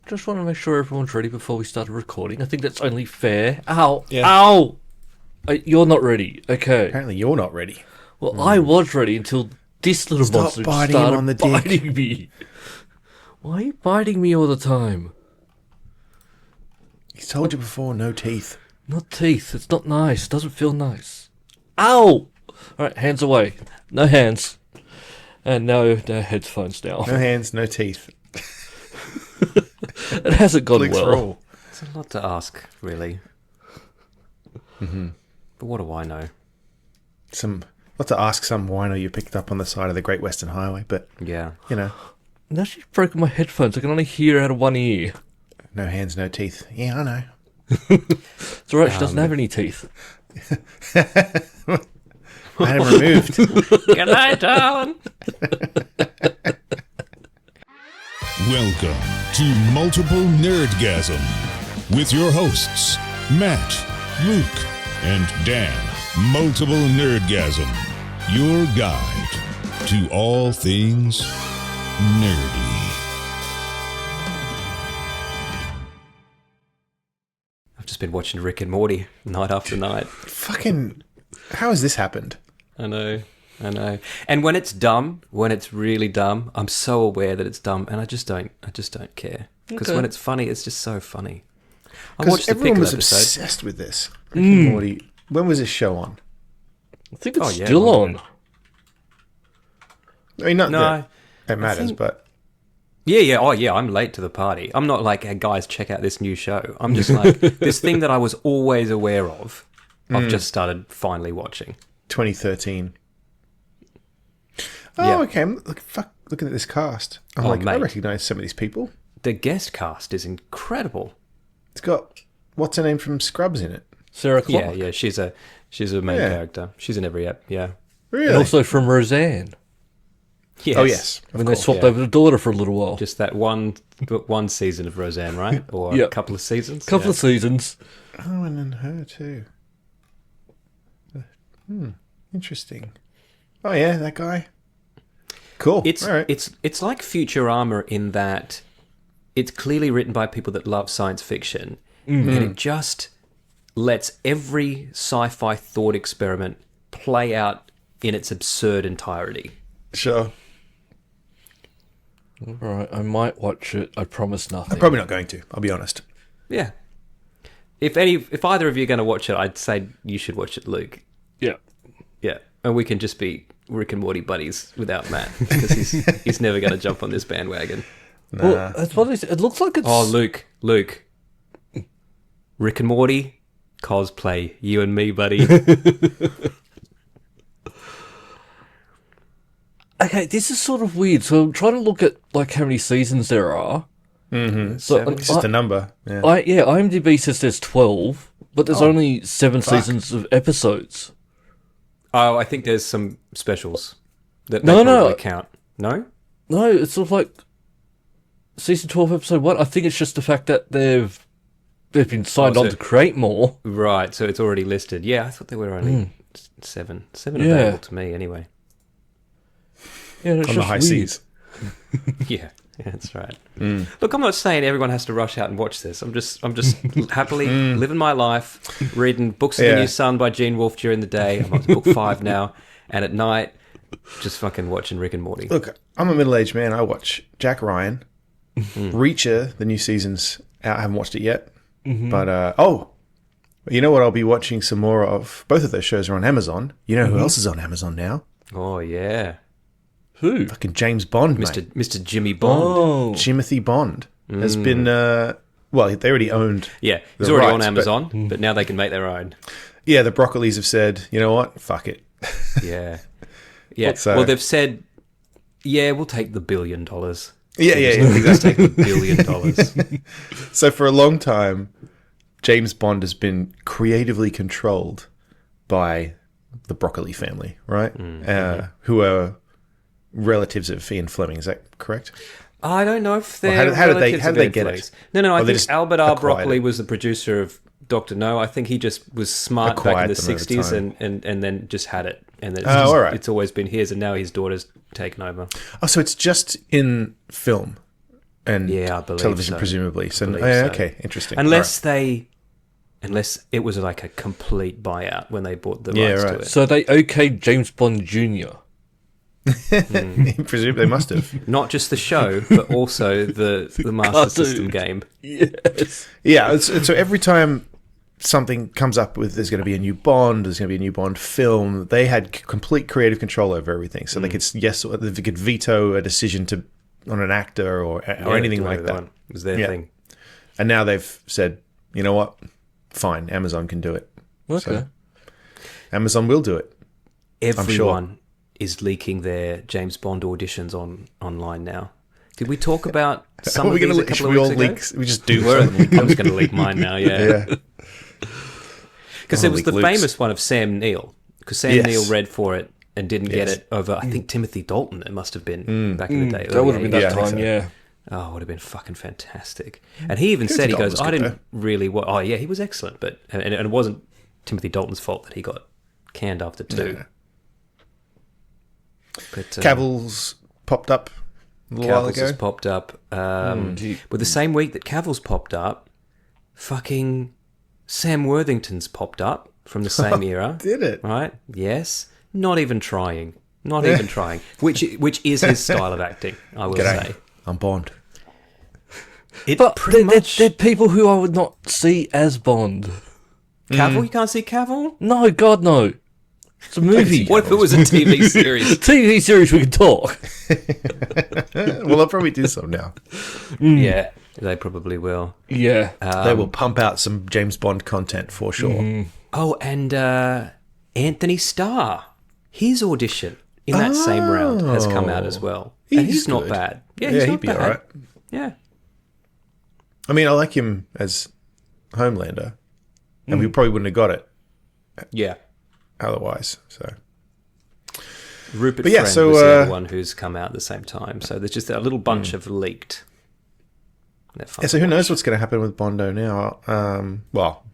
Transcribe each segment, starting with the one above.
Just want to make sure everyone's ready before we start recording. I think that's only fair. Ow! Yeah. Ow! You're not ready. Okay. Apparently you're not ready. Well, I was ready until this little Stop monster biting started him on the dick. biting me. Why are you biting me all the time? He's told you before, no teeth. Not teeth. It's not nice. It doesn't feel nice. Ow! Alright, hands away. No hands. And no headphones now. No hands, no teeth. It hasn't gone Luke's well. rule. It's a lot to ask, really. Mm-hmm. But what do I know? What to ask some wino you picked up on the side of the Great Western Highway, but, Yeah. you know, Now she's broken my headphones. I can only hear out of one ear. no hands, no teeth. Yeah, I know. It's alright, she doesn't have any teeth. I had him removed. Good night, darling. Welcome to Multiple Nerdgasm with your hosts, Matt, Luke, and Dan. Multiple Nerdgasm, your guide to all things nerdy. I've just been watching Rick and Morty night after night. Fucking, how has this happened? I know. And when it's dumb, when it's really dumb, I'm so aware that it's dumb, and I just don't care. Because Okay. when it's funny, it's just so funny. I Because watched the everyone Pickle was episode. obsessed with this. Rick and Morty. When was this show on? I think it's Oh, yeah, still long on. I mean, not No, that it matters, think- but Yeah. Oh, yeah, I'm late to the party. I'm not like, hey, guys, check out this new show. I'm just like, this thing that I was always aware of, I've just started finally watching. 2013. Oh, Yeah. okay. I'm looking at this cast. I'm Oh, like, I mate. recognise some of these people. The guest cast is incredible. It's got, what's her name from Scrubs in it? Sarah Clark. Yeah, she's a main Yeah. character. She's in every ep, yeah. Really? And also from Roseanne. Yes. Oh, yes. Of When they course. swapped yeah. over the daughter for a little while. Just that one season of Roseanne, right? Or Yeah. a couple of seasons? Couple Yeah. of seasons. Oh, and then her too. Interesting. Oh yeah, that guy. Cool. It's All right. it's like Futurama in that it's clearly written by people that love science fiction, and it just lets every sci-fi thought experiment play out in its absurd entirety. Sure. Alright, I might watch it. I promise nothing. I'm probably not going to. I'll be honest. Yeah. If either of you are going to watch it, I'd say you should watch it, Luke. Yeah. Yeah, and we can just be Rick and Morty buddies without Matt because he's never going to jump on this bandwagon. Nah. Well, that's what it looks like it's... Oh, Luke, Rick and Morty cosplay, you and me, buddy. Okay, this is sort of weird. So I'm trying to look at like how many seasons there are. So Seven. it's just a number. Yeah. IMDb says there's 12, but there's only 7 seasons of episodes. Oh, I think there's some specials that No, they no. probably count. No, No, it's sort of like season 12, episode 1. I think it's just the fact that they've been signed Oh, on so- to create more. right. So it's already listed. Yeah, I thought there were only seven. Seven Yeah. available to me anyway. Yeah, it's On just the high weird. seas. Yeah, that's right. Look, I'm not saying everyone has to rush out and watch this. I'm just happily living my life, reading Books of the Yeah. New Sun by Gene Wolfe during the day. I'm on book 5 now, and at night, just fucking watching Rick and Morty. Look, I'm a middle-aged man. I watch Jack Ryan, Reacher. The new season's out. I haven't watched it yet. But you know what? I'll be watching some more of. Both of those shows are on Amazon. You know who else is on Amazon now? Oh yeah, Who? Fucking James Bond, mate. Mr. Jimmy Bond. Oh. Timothy Bond has been. Well, they already owned. Yeah, he's the already on rights, Amazon, but now they can make their own. Yeah, the Broccolis have said, you know what? Fuck it. Yeah, yeah. What's, Well, they've said, yeah, we'll take the $1 billion. Yeah. Let's take the $1 billion. So for a long time, James Bond has been creatively controlled by the Broccoli family, right? Who are relatives of Ian Fleming. Is that correct? I don't know if Well, they're how did they- relatives how of did they Ed get Fleming's. it? No. I they think just Albert R. acquired Broccoli it? was the producer of Dr. No. I think he just was smart back in Acquired the them over 60s time. and then just had it. And then all right. it's always been his, and now his daughter's taken over. Oh, so it's just in film. and Yeah, I believe television, so. presumably. So, Believe yeah, so. okay, interesting. Unless it was like a complete buyout when they bought the rights to right. it. So they okayed James Bond Jr. Presumably they must have. Not just the show, but also the Master Cartoon. System game. Yes. Yeah, so every time something comes up with there's going to be a new Bond, there's going to be a new Bond film, they had complete creative control over everything. So they could they could veto a decision on an actor or anything do like whatever they that. want. It was their Yeah. thing. And now they've said, you know what? Fine, Amazon can do it. Okay. So Amazon will do it. Everyone is leaking their James Bond auditions online now. Did we talk about some of these a couple should of we all weeks ago? leak? We just do I'm something. just going to leak mine now, yeah. Yeah. Because there was leak the Luke's. famous one of Sam Neill. Because Sam Yes. Neill read for it and didn't get Yes. it over, I think, Timothy Dalton, it must have been back in the day. That would have been early that 80s. I think time, so. yeah. Oh, it would have been fucking fantastic. And he even said, he Dalton goes, was I good, didn't really... Oh, yeah, he was excellent. But and it wasn't Timothy Dalton's fault that he got canned after 2. Yeah. But, Cavill's popped up a little while Cavill's ago. has popped up. But the same week that Cavill's popped up, fucking Sam Worthington's popped up from the same era. Did it? Right? Yes. Not even trying. Not even trying. Which is his style of acting, I will G'day. say. I'm Bond. It But pretty much... they're people who I would not see as Bond. Cavill? You can't see Cavill? No, God, no. It's a movie. What if it was a TV series? TV series we can talk. Well, they'll probably do so now. Yeah, they probably will. Yeah. They will pump out some James Bond content for sure. Oh, and Anthony Starr, his audition in that same round has come out as well. And he's not good. bad. Yeah, he's he'd not be bad. all right. Yeah. I mean, I like him as Homelander, and we probably wouldn't have got it Yeah. otherwise. So Rupert But yeah, Friend so, was the other one who's come out at the same time. So there's just a little bunch of leaked. They're fun yeah, so to who knows watch. what's going to happen with Bondo now? Well,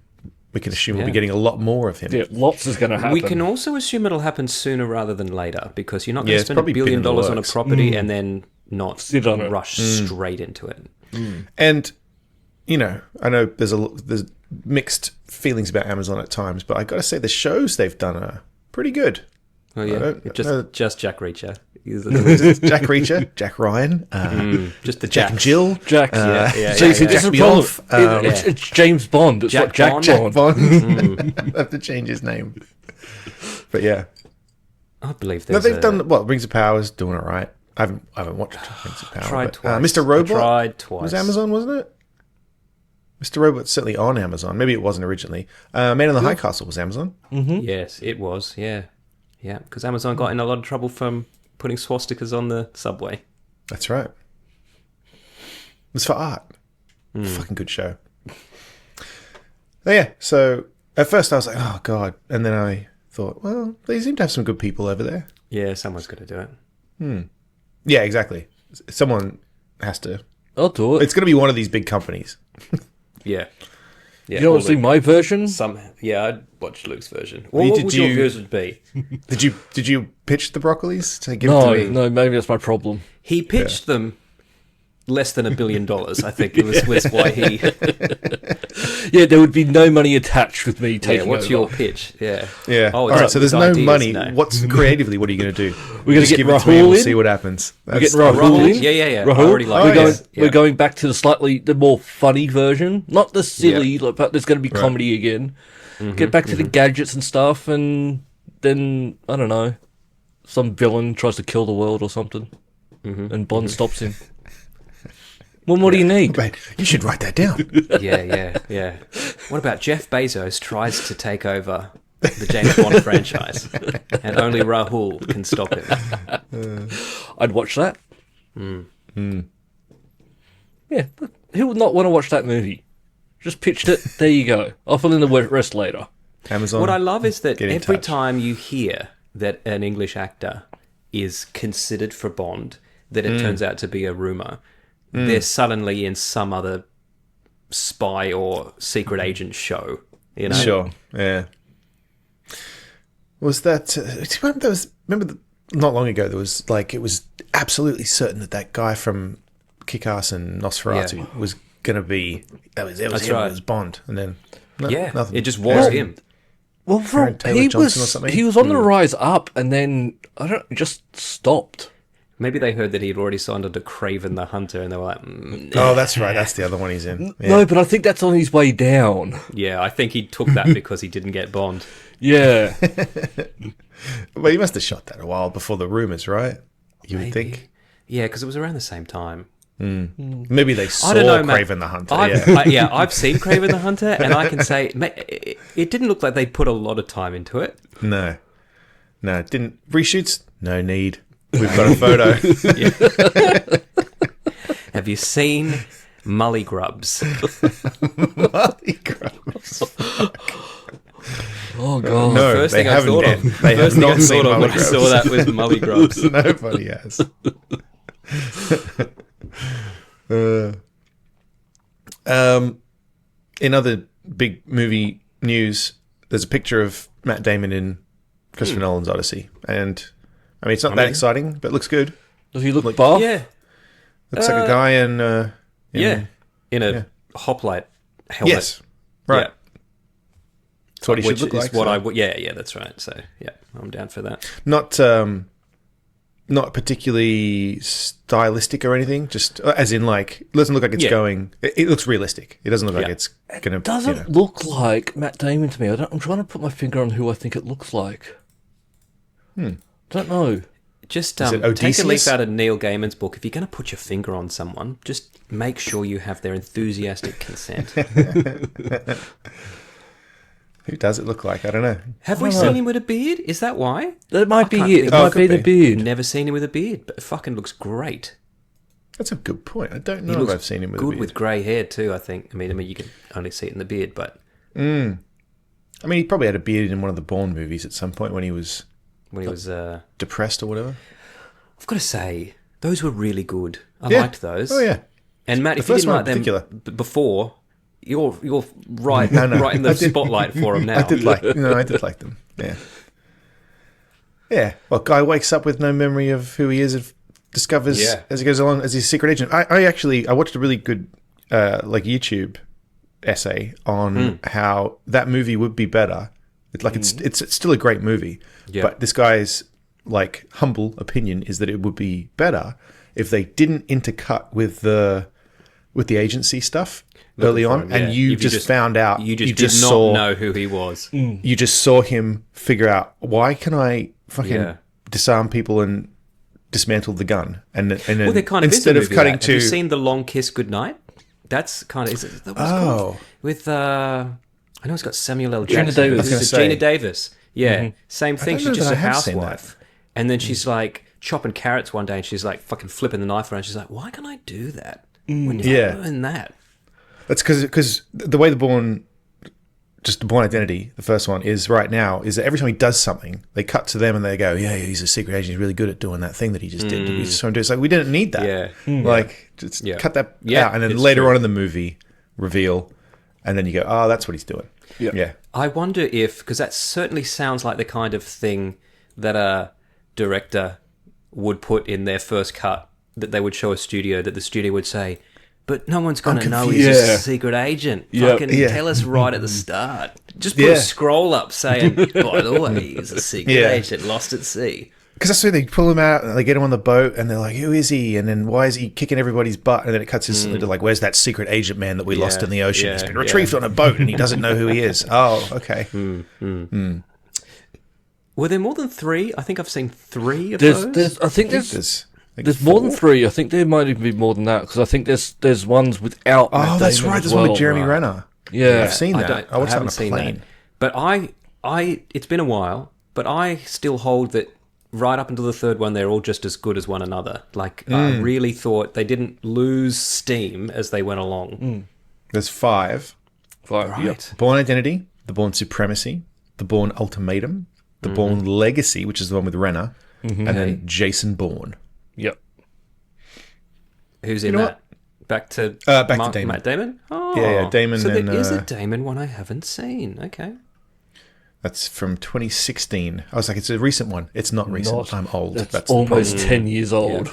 we can assume we'll be Yeah. getting a lot more of him. Yeah, lots is going to happen. We can also assume it'll happen sooner rather than later because you're not going Yeah, to it's spend $1 probably been billion in the on a works. property and then not Sit on it. rush straight into it. And you know, I know there's mixed feelings about Amazon at times, but I got to say the shows they've done are pretty good. Oh I yeah, don't- just Jack Reacher. Jack Reacher, Jack Ryan, Just the Jack and Jacks. Jill, Jack. yeah, See, yeah, see, yeah. this is Jack the problem. Bioff, It's James Bond. It's Jack like Jack Bond. Bond. Bond. I have to change his name. But yeah, I believe no, there's they've done Rings of Power is doing it right. I haven't watched Rings of Power. tried but, twice. Mr. Robot I tried twice. was Amazon, wasn't it? Mr. Robot's certainly on Amazon. Maybe it wasn't originally. Man in the High Castle was Amazon. Yes, it was. Yeah, yeah. Because Amazon got in a lot of trouble from putting swastikas on the subway. That's right. It was for art. Fucking good show. Oh, yeah, so at first I was like, oh, God. And then I thought, well, they seem to have some good people over there. Yeah, someone's got to do it. Yeah, exactly. Someone has to. I'll do it. It's going to be one of these big companies. Yeah. Yeah. You don't want to see my version? Yeah, I'd watch Luke's version. Well, What did would your you- version be? Did you pitch the broccolis to give it No, to me? no, maybe that's my problem. He pitched them less than $1 billion. I think it was why he. Yeah, there would be no money attached with me Yeah, taking what's over. your pitch? Yeah. Yeah. Oh, All right. So there's no ideas, money. no. What's creatively? What are you going to do? We're gonna Just get give it to me and Rahul we'll in? see what happens. We're getting That's- Rahul in? Yeah. I Rahul? already like we're, this. going, we're going back to the more funny version. Not the silly, Yeah. like, but there's going to be comedy again. Get back to the gadgets and stuff, and then, I don't know, some villain tries to kill the world or something, and Bond stops him. Well, what do you need? Mate, you should write that down. Yeah. What about Jeff Bezos tries to take over the James Bond franchise, and only Rahul can stop him? I'd watch that. Yeah, but who would not want to watch that movie? Just pitched it. There you go. I'll fill in the rest later. Amazon. What I love is that Get in every touch. time you hear that an English actor is considered for Bond, that it turns out to be a rumor. They're suddenly in some other spy or secret agent show. You know, Sure. Yeah. Was that? Remember not long ago. There was it was absolutely certain that guy from Kick-Ass and Nosferatu was going to be... It was him, right. it was Bond. And then... nothing. it just was him. Well, Aaron Taylor Johnson or something? he was on the rise up, and then just stopped. Maybe they heard that he'd already signed on to Craven the Hunter, and they were like, Oh, that's right. That's the other one he's in. Yeah. No, but I think that's on his way down. yeah, I think he took that because he didn't get Bond. Yeah. Well, he must have shot that a while before the rumours, right? You would think. Yeah, because it was around the same time. Maybe they saw I don't know, Matt. Craven the Hunter. Yeah, I've seen Craven the Hunter, and I can say it didn't look like they put a lot of time into it. No, it didn't. Reshoots? No need. We've got a photo. Have you seen Mully Grubs? Oh, God. No, First they thing I haven't. thought Ed. of. They First have thing I not seen thought of when Mully I saw Grubs. that was Mully Grubs. Nobody has. In other big movie news, there's a picture of Matt Damon in Christopher Nolan's Odyssey, and I mean it's not that exciting, but it looks good. Does he look buff? Yeah, Looks like a guy in in a hoplite helmet. yes, right. Yeah. That's what he should Which look is like. what so. yeah, that's right. So yeah, I'm down for that. Not particularly stylistic or anything. Just as in, like, it doesn't look like it's going. It looks realistic. It doesn't look like it's going to. Doesn't look like Matt Damon to me. I'm trying to put my finger on who I think it looks like. Don't know. Just Is it take a Odysseus? leaf out of Neil Gaiman's book. If you're going to put your finger on someone, just make sure you have their enthusiastic consent. Who does it look like? I don't know. Have we seen him with a beard? Is that why? That might be can't it. think- It might be could the be. beard. Never seen him with a beard, but it fucking looks great. That's a good point. I don't He know if looks I've seen him with a good beard. with grey hair too. I think. I mean, you can only see it in the beard, but I mean, he probably had a beard in one of the Bourne movies at some point when he was when he was, depressed or whatever. I've got to say, those were really good. I Yeah. liked those. Oh yeah. And Matt, The if you first didn't one like them in particular. before, you're right, No. right in the I did- spotlight for him now. I did like them. Yeah. Yeah. Well, guy wakes up with no memory of who he is and discovers as he goes along as his secret agent. I watched a really good YouTube essay on how that movie would be better. It's still a great movie, but this guy's like humble opinion is that it would be better if they didn't intercut with the agency stuff early on, and you just found out You just did saw, not know who he was. you just saw him figure out, why can I fucking disarm people and dismantle the gun, and then Well, there kind of instead is a of movie cutting like that. to Have you seen The Long Kiss Goodnight? That's kind of... Is it, what's it called? With, I know it's got Samuel L. Gina Jackson. Davis. but I was this is gonna say. Gina Davis. Yeah, same thing. don't She's know just that a I have seen housewife. And then she's like chopping carrots one day, and she's like fucking flipping the knife around. She's like, why can I do that? When did I learn that? That's because the way the Bourne Identity, the first one, is right now is that every time he does something, they cut to them and they go, yeah, he's a secret agent. He's really good at doing that thing that he just did. We just saw him do. It's like, we didn't need that. Like, just cut that out. And then it's later true. on in the movie, reveal. And then you go, oh, that's what he's doing. Yeah. I wonder if, because that certainly sounds like the kind of thing that a director would put in their first cut, that they would show a studio, that the studio would say, but no one's going to know he's confused. a secret agent. Yep. Fucking tell us right at the start. Just put a scroll up saying, by the way, he's a secret agent lost at sea. Because that's why they pull him out and they get him on the boat and they're like, who is he? And then why is he kicking everybody's butt? And then it cuts instantly to like, where's that secret agent man that we lost in the ocean? He's been retrieved on a boat and he doesn't know who he is. Oh, okay. Were there more than 3? I think I've seen 3 of those. I think there's more than 4. 3. I think there might even be more than that because I think there's ones without. Matt Oh, that's Damon right. as There's one with well. Jeremy Renner. Yeah. I've seen that. I watched that on haven't a seen plane. that. But I, it's been a while, but I still hold that right up until the third one, they're all just as good as one another. Like, I really thought they didn't lose steam as they went along. There's 5. Right. Right. Bourne Identity, The Bourne Supremacy, The Bourne Ultimatum, The Bourne Legacy, which is the one with Renner, and then Jason Bourne. Yep. Who's in know that? Back to Damon. Matt Damon? Oh, Yeah, Damon So and, there is a Damon one I haven't seen. Okay. That's from 2016. I was like, it's a recent one. It's not recent. I'm old. That's That's the almost 10 years old.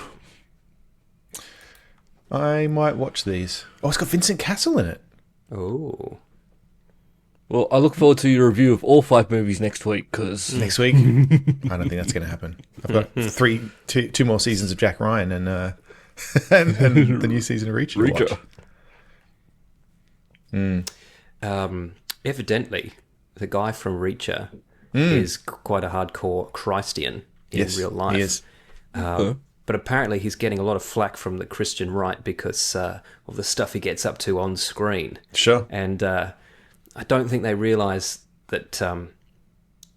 I might watch these. Oh, it's got Vincent Castle in it. Oh. Well, I look forward to your review of all 5 movies next week, because... Next week? I don't think that's going to happen. I've got two more seasons of Jack Ryan and and the new season of Reacher. to watch. Evidently, the guy from Reacher is quite a hardcore Christian in real life. He is. But apparently he's getting a lot of flack from the Christian right because of the stuff he gets up to on screen. Sure. And I don't think they realise that,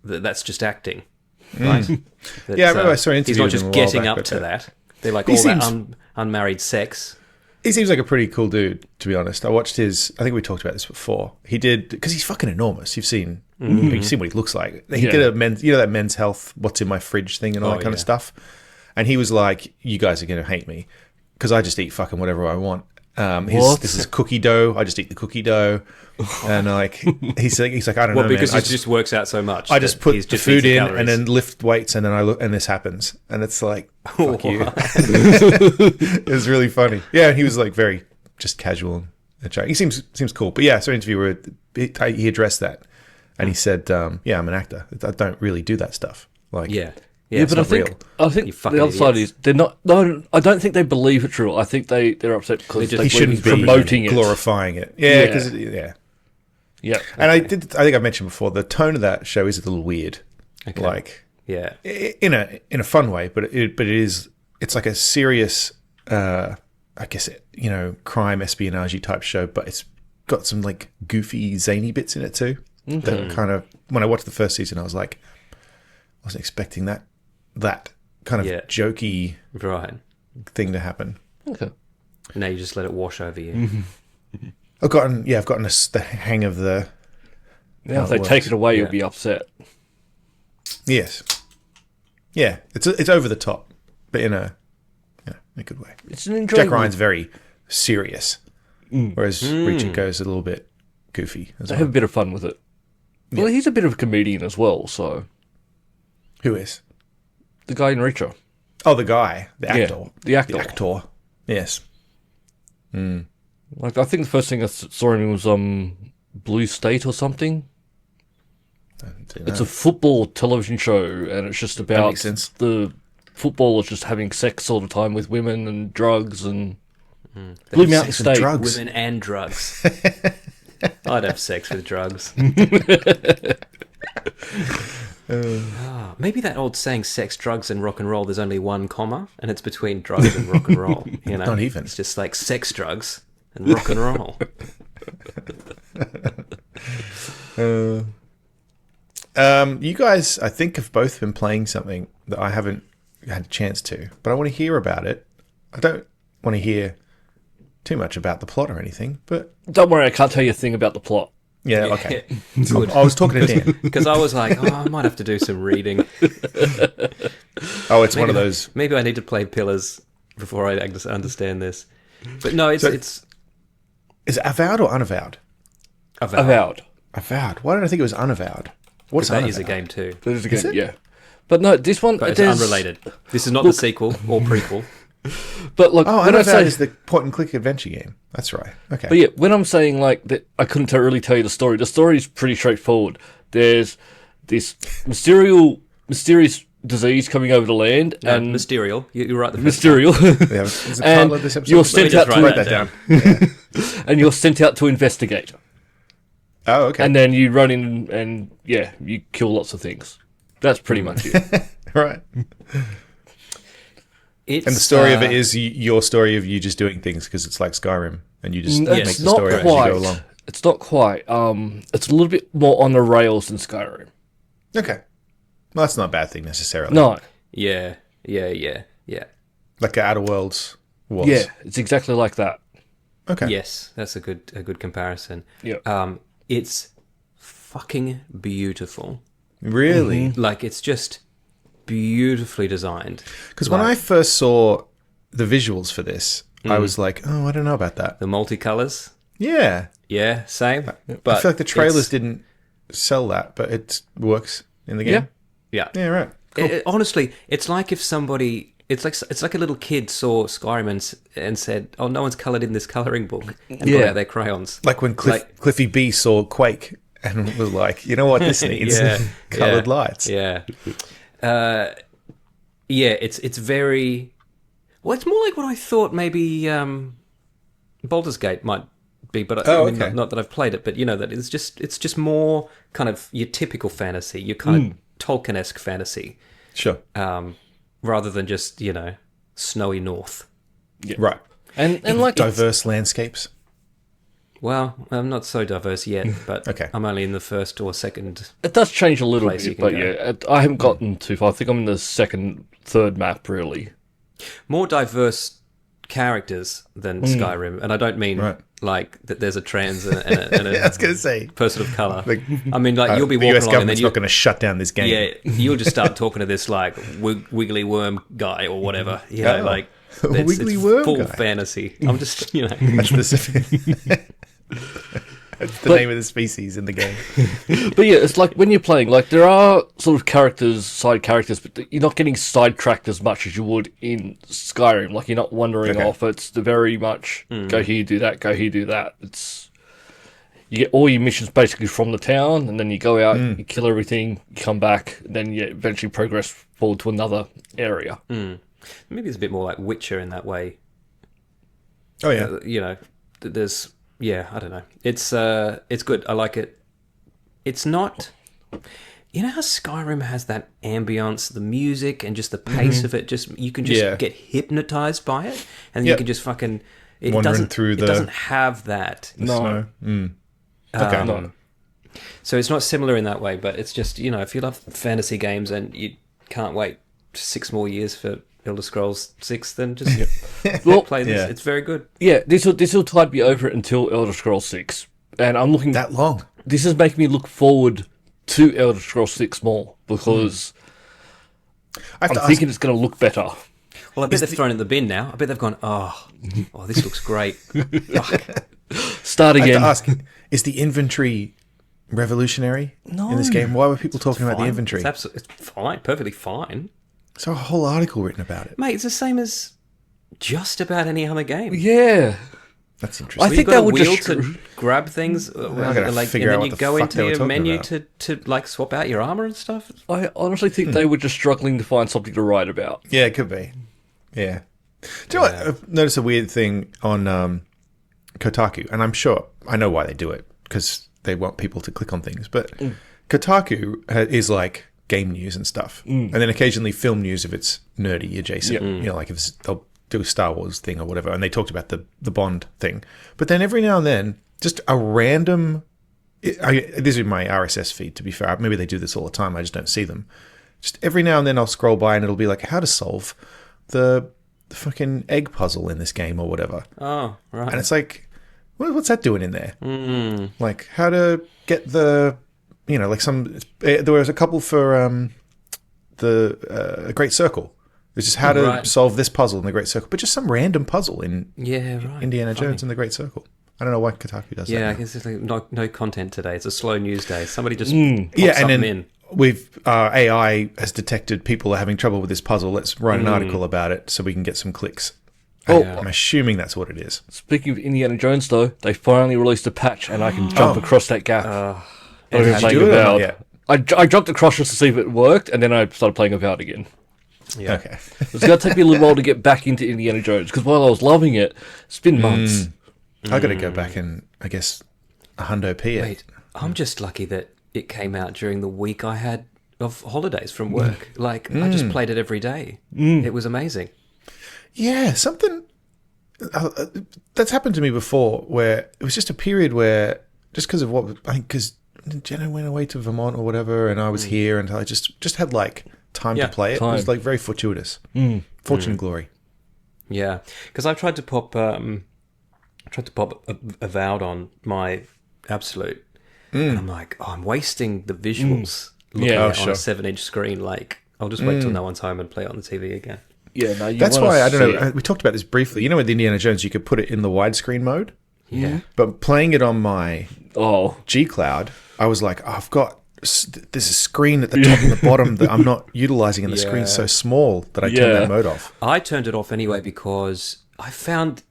that's just acting. Right? That, Yeah, I remember I saw an he's interview not with just him a while getting back, up but, to that. They're like he all that seems- unmarried sex. He seems like a pretty cool dude, to be honest. I watched his... I think we talked about this before. He did... Because he's fucking enormous. You've seen what he looks like. He did a men's... You know that Men's Health, what's in my fridge thing and all that kind of stuff? And he was like, you guys are going to hate me because I just eat fucking whatever I want. This is cookie dough. I just eat the cookie dough. And like, he's like, I don't know, Because man. it just works out so much. I just put he's the just food eating in calories. and then lift weights and then I look and this happens. And it's like, fuck you. It was really funny. Yeah, and he was like very just casual and chatty. He seems cool. But yeah, I saw an interview where he addressed that. And he said, yeah, I'm an actor. I don't really do that stuff. Like, Yeah, Yeah, it's but I not think real. the You fucking other side idiots. is they're not. No, I don't think they believe it's real. I think they're upset because They they just- he shouldn't be promoting it. glorifying it. Yeah, because Yeah. And I think I mentioned before the tone of that show is a little weird, Okay. like Yeah. in a fun way, but it's like a serious, I guess crime espionage type show, but it's got some like goofy zany bits in it too. That kind of when I watched the first season, I was like, I wasn't expecting that kind of Yeah. jokey Right. thing to happen. Okay. Now you just let it wash over you. I've gotten the hang of the. Now, how if they it take works. it away, Yeah. you'll be upset. Yes. Yeah, it's over the top, but in a good way. It's an enjoyable. Jack Ryan's very serious, whereas Reacher goes a little bit goofy as They well. have a bit of fun with it. Well, he's a bit of a comedian as well. So Who is? the guy in Reacher, Oh, the guy, the Yeah, actor, the actor. the actor. Yes. like I think the first thing I saw him in was Blue State or something. It's a football television show, and it's just about makes sense. the footballers just having sex all the time with women and drugs and Blue Mountain sex and State. drugs. Women and drugs. I'd have sex with drugs. Maybe that old saying, sex, drugs, and rock and roll, there's only one comma, and it's between drugs and rock and roll. You know? Not even. It's just like sex, drugs, and rock and roll. You guys, I think, have both been playing something that I haven't had a chance to, but I want to hear about it. I don't want to hear too much about the plot or anything, but Don't worry, I can't tell you a thing about the plot. yeah, okay. Good. I was talking to Dan. Because I was like, I might have to do some reading. Oh, it's one of those. Maybe I need to play Pillars before I understand this. But no, it's Is it avowed or unavowed? Avowed. Avowed. Why did I think it was unavowed? What's That unavowed? is a game too. That is a Is game, it? yeah. But no, this one But it's there's- unrelated. This is not the sequel or prequel. But look, Oh, when I unavowed say, is the point and click adventure game. That's right. Okay. but yeah, when I'm saying like that, I couldn't really tell you the story. The story is pretty straightforward. There's this mysterious disease coming over the land, And and Mysterial. You're right. The first Mysterial, Yeah, is it and title of this episode? you're Let me sent just out to write write that down. and you're sent out to investigate. Oh, okay. And then you run in and yeah, you kill lots of things. That's pretty much it. right. It's, And the story of it is your story of you just doing things because it's like Skyrim, and you just make It's the not story as you quite. go along. It's not quite. It's a little bit more on the rails than Skyrim. Okay. Well, that's not a bad thing necessarily. No, Yeah. Like Outer Worlds was. yeah, it's exactly like that. Okay. Yes, that's a good comparison. Yeah. It's fucking beautiful. Really? Like it's just beautifully designed. Because when I first saw the visuals for this, I was like, oh, I don't know about that. The multicolors. Yeah. Yeah, same. But I feel like the trailers it's- didn't sell that, but it works in the game. Yeah. Yeah. Yeah, right. Cool. Honestly, it's like if somebody it's like a little kid saw Skyrim and said, "Oh, no one's coloured in this colouring book," and got Yeah. out their crayons. Like when Cliffy B saw Quake and was like, you know what this needs? Coloured lights. Yeah, it's very. Well, it's more like what I thought maybe Baldur's Gate might be, but I mean, okay. not that I've played it, but that it's just more kind of your typical fantasy, your kind of Tolkien-esque fantasy, Sure. rather than just snowy north. Right. And like Diverse landscapes. Well, I'm not so diverse yet, but Okay. I'm only in the first or second. it does change a little Place you bit, can but go. yeah, I haven't gotten too far. I think I'm in the third map really. More diverse characters than Skyrim, and I don't mean Right. like that there's a trans and a I was going to say. person of color. Like, I mean, like you'll be the walking US along and then government's not going to shut down this game. yeah, you'll just start talking to this like wiggly worm guy or whatever. Oh. Like Wiggly worm full guy. fantasy. I'm just That's specific. That's the name of the species in the game. But yeah, it's like when you're playing, like there are sort of side characters, but you're not getting sidetracked as much as you would in Skyrim. Like you're not wandering Okay. off. It's very much go here, do that, go here, do that. You get all your missions basically from the town, and then you go out, you kill everything, you come back, and then you eventually progress forward to another area. maybe it's a bit more like Witcher in that way. Oh, yeah. There's I don't know. It's good. I like it. It's not. You know how Skyrim has that ambience, the music, and just the pace of it. Just you can just Yeah. get hypnotized by it, and you Yep. can just fucking. It Wandering doesn't. through It the- doesn't have that. No. Okay. No. So it's not similar in that way, but it's just if you love fantasy games and you can't wait 6 more years for Elder Scrolls 6, then just Well, play this. Yeah. It's very good. yeah, this will tide me over until Elder Scrolls 6, and I'm looking. That long. This is making me look forward to Elder Scrolls 6 more because I have I'm to thinking it's going to look better. Well, I bet they've thrown it in the bin now. I bet they've gone, oh, this looks great. Fuck. Start I have again. to ask, is the inventory revolutionary in this game? Why were people talking about the Fine. inventory? It's fine, perfectly fine. There's a whole article written about it. Mate, it's the same as just about any other game. Yeah. That's I interesting. think You've got that a would wheel just to grab things, gotta figure and out then what you the go fuck into they were your talking menu about. to like swap out your armor and stuff. I honestly think they were just struggling to find something to write about. Yeah, it could be. Yeah. Do you know what? I've noticed a weird thing on Kotaku, and I'm sure I know why they do it, because they want people to click on things. But Kotaku is like game news and stuff, and then occasionally film news if it's nerdy adjacent. Like if they'll do a Star Wars thing or whatever, and they talked about the Bond thing. But then every now and then, just a random. This is my RSS feed, to be fair. Maybe they do this all the time. I just don't see them. Just every now and then, I'll scroll by and it'll be like how to solve the fucking egg puzzle in this game or whatever. Oh, right. And it's like, what's that doing in there? Like how to get the, like there was a couple for the Great Circle. It's just how to Right. solve this puzzle in the Great Circle, but just some random puzzle in Yeah, right. Indiana Funny. Jones and the Great Circle. I don't know why Kotaku does Yeah, I that. guess it's like no content today. It's a slow news day. Somebody just Yeah, pops and something then in. we've AI has detected people are having trouble with this puzzle. Let's write an article about it so we can get some clicks. Oh. I'm assuming that's what it is. Speaking of Indiana Jones, though, they finally released a patch, and I can jump across that gap. Did you playing do it or not Avowed. yet? I jumped across just to see if it worked, and then I started playing Avowed again. Yeah. Okay. It's going to take me a little while to get back into Indiana Jones, because while I was loving it, it's been months. I got to go back and I guess a hundo P it. Wait, I'm just lucky that it came out during the week I had of holidays from work. Like, I just played it every day. It was amazing. Yeah, something that's happened to me before, where it was just a period where just because of what I think because Jenna went away to Vermont or whatever, and I was here, and I just had like time Yeah, to play it. It was like very fortuitous. Fortune and glory. Yeah, because I tried to pop Avowed on my Absolute, and I'm like, oh, I'm wasting the visuals looking Yeah, at it on sure. a 7-inch screen. Like, I'll just wait till no one's home and play it on the TV again. Yeah, no, you That's wanna why I don't see know. it. We talked about this briefly. With Indiana Jones, you could put it in the widescreen mode, Yeah, but playing it on my Oh, G Cloud, I was like, I've got there's a screen at the top and the bottom that I'm not utilizing, and the screen's so small that I turn that mode off. I turned it off anyway because I found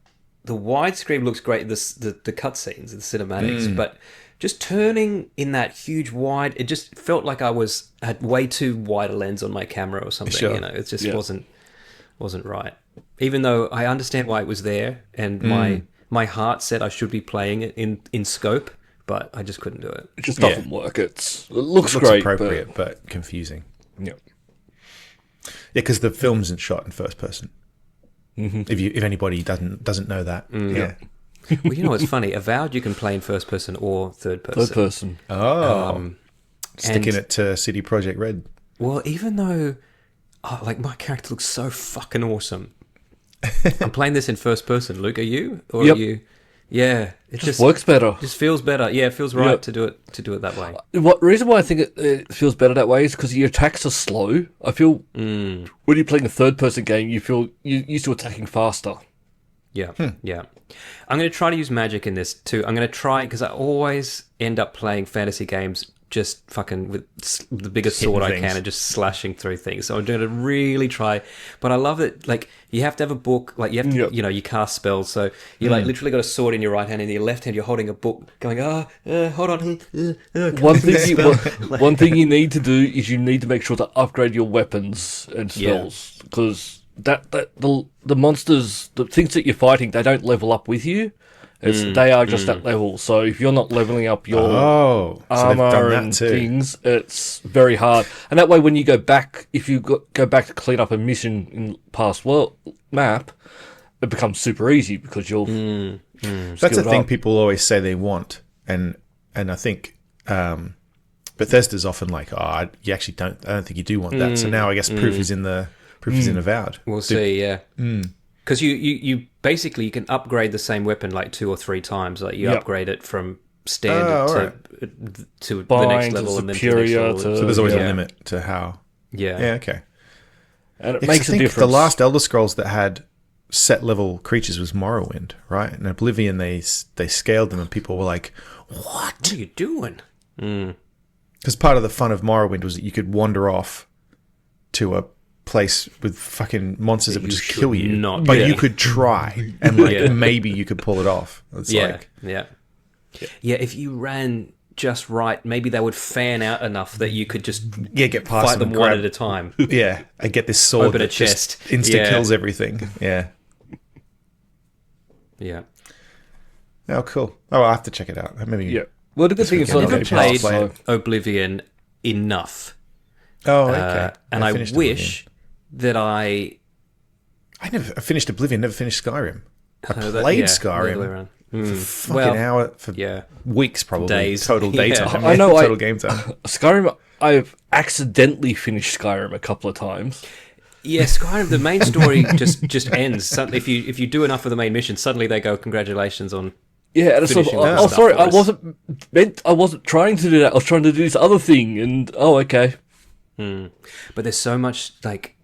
the widescreen looks great, the cutscenes, the cinematics, but just turning in that huge wide, it just felt like I had way too wide a lens on my camera or something. Sure. You know, it just wasn't right. Even though I understand why it was there, and my heart said I should be playing it in scope, but I just couldn't do it. It just doesn't work. It looks It looks great, appropriate, but confusing. Yeah. Yeah, because the film isn't shot in first person. If anybody doesn't know that, yeah. Well, you know what's funny? Avowed, you can play in first person or third person. Third person. Oh, sticking and- it to CD Projekt Red. Well, even though, like, my character looks so fucking awesome. I'm playing this in first person. Luke, are you? Or Yep. are you? Yeah, it just Works better. Just feels better. Yeah, it feels right Yep. to do it that way. What reason why I think it feels better that way is because your attacks are slow. I feel when you're playing a third person game, you feel you're used to attacking faster. Yeah, yeah. I'm going to try to use magic in this too. I'm going to try, because I always end up playing fantasy games just fucking with the biggest sword I things. can and just slashing through things. So I'm going to really try. But I love it. Like, you have to have a book. Like, you have to, you know, you cast spells. So you like literally got a sword in your right hand, and in your left hand you're holding a book, going, hold on. One thing you need to do is you need to make sure to upgrade your weapons and spells because the monsters, the things that you're fighting, they don't level up with you. They are just at level. So if you're not leveling up your So they've armor done that and too. things, it's very hard. And that way, when you go back, if you go back to clean up a mission in past world map, it becomes super easy because you're That's the skilled thing up. people always say they want, and I think Bethesda's often like, you actually don't. I don't think you do want that. So now I guess proof is in Avowed. We'll see, yeah. Because you basically, you can upgrade the same weapon like 2 or 3 times. Like, you upgrade it from standard to the Bind next to level and then to the next superior level. to- So there's always a Yeah. limit to how. Yeah. Yeah, okay. and it Yeah, 'cause makes I a think difference. the last Elder Scrolls that had set level creatures was Morrowind, right? And Oblivion, they scaled them, and people were like, What are you doing? because part of the fun of Morrowind was that you could wander off to a place with fucking monsters that would you just should kill you, not but be. you could try, and like Yeah. maybe you could pull it off. It's Yeah, like, yeah. If you ran just right, maybe they would fan out enough that you could just get past fight them and one grab- at a time. yeah, I get this sword Open a that just chest. insta Yeah. kills everything. Yeah. Yeah. Oh, cool. Oh, I'll have to check it out. Maybe. Yeah. Well, the good thing is weekend on I'll the get a chance played. to play it. Oblivion enough. Oh, okay. And I finished wish that I I finished Oblivion. Never finished Skyrim. I that- played yeah, the other way Skyrim around. for fucking Well, hour for yeah. weeks, probably Days. total Yeah. daytime. I know, total game time. Skyrim, I've accidentally finished Skyrim a couple of times. Yeah, Skyrim. The main story just ends. Suddenly, if you do enough of the main mission, suddenly they go, "Congratulations on." Yeah, and it's sort of, Finishing oh, that sorry, stuff was- I wasn't trying to do that. I was trying to do this other thing, and okay. But there's so much like,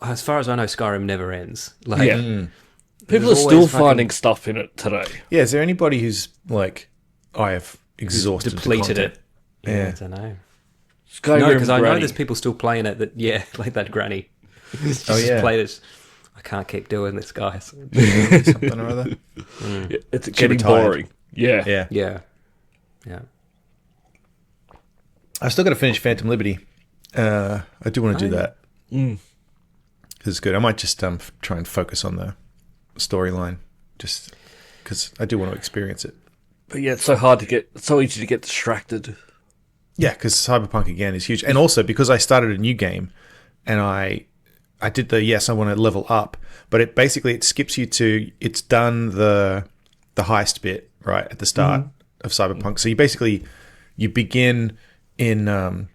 as far as I know, Skyrim never ends. Like, Yeah. People are There's still always fucking- finding stuff in it today. Yeah, is there anybody who's like, I have exhausted the depleted content? it. Yeah. I don't know. Skyrim No, because I know Granny. there's people still playing it. That like that granny. Just yeah. played it. I can't keep doing this, guys. Something or other. Yeah, it's getting retired. boring. Yeah. Yeah. Yeah, yeah. I've still got to finish Phantom Liberty. I do want to do that. Because it's good. I might just try and focus on the storyline, just because I do want to experience it. But yeah, it's so hard to get, it's so easy to get distracted. Yeah, because Cyberpunk again is huge, and also because I started a new game, and I did the I want to level up, but it skips you to it's done the heist bit right at the start of Cyberpunk. So you begin in and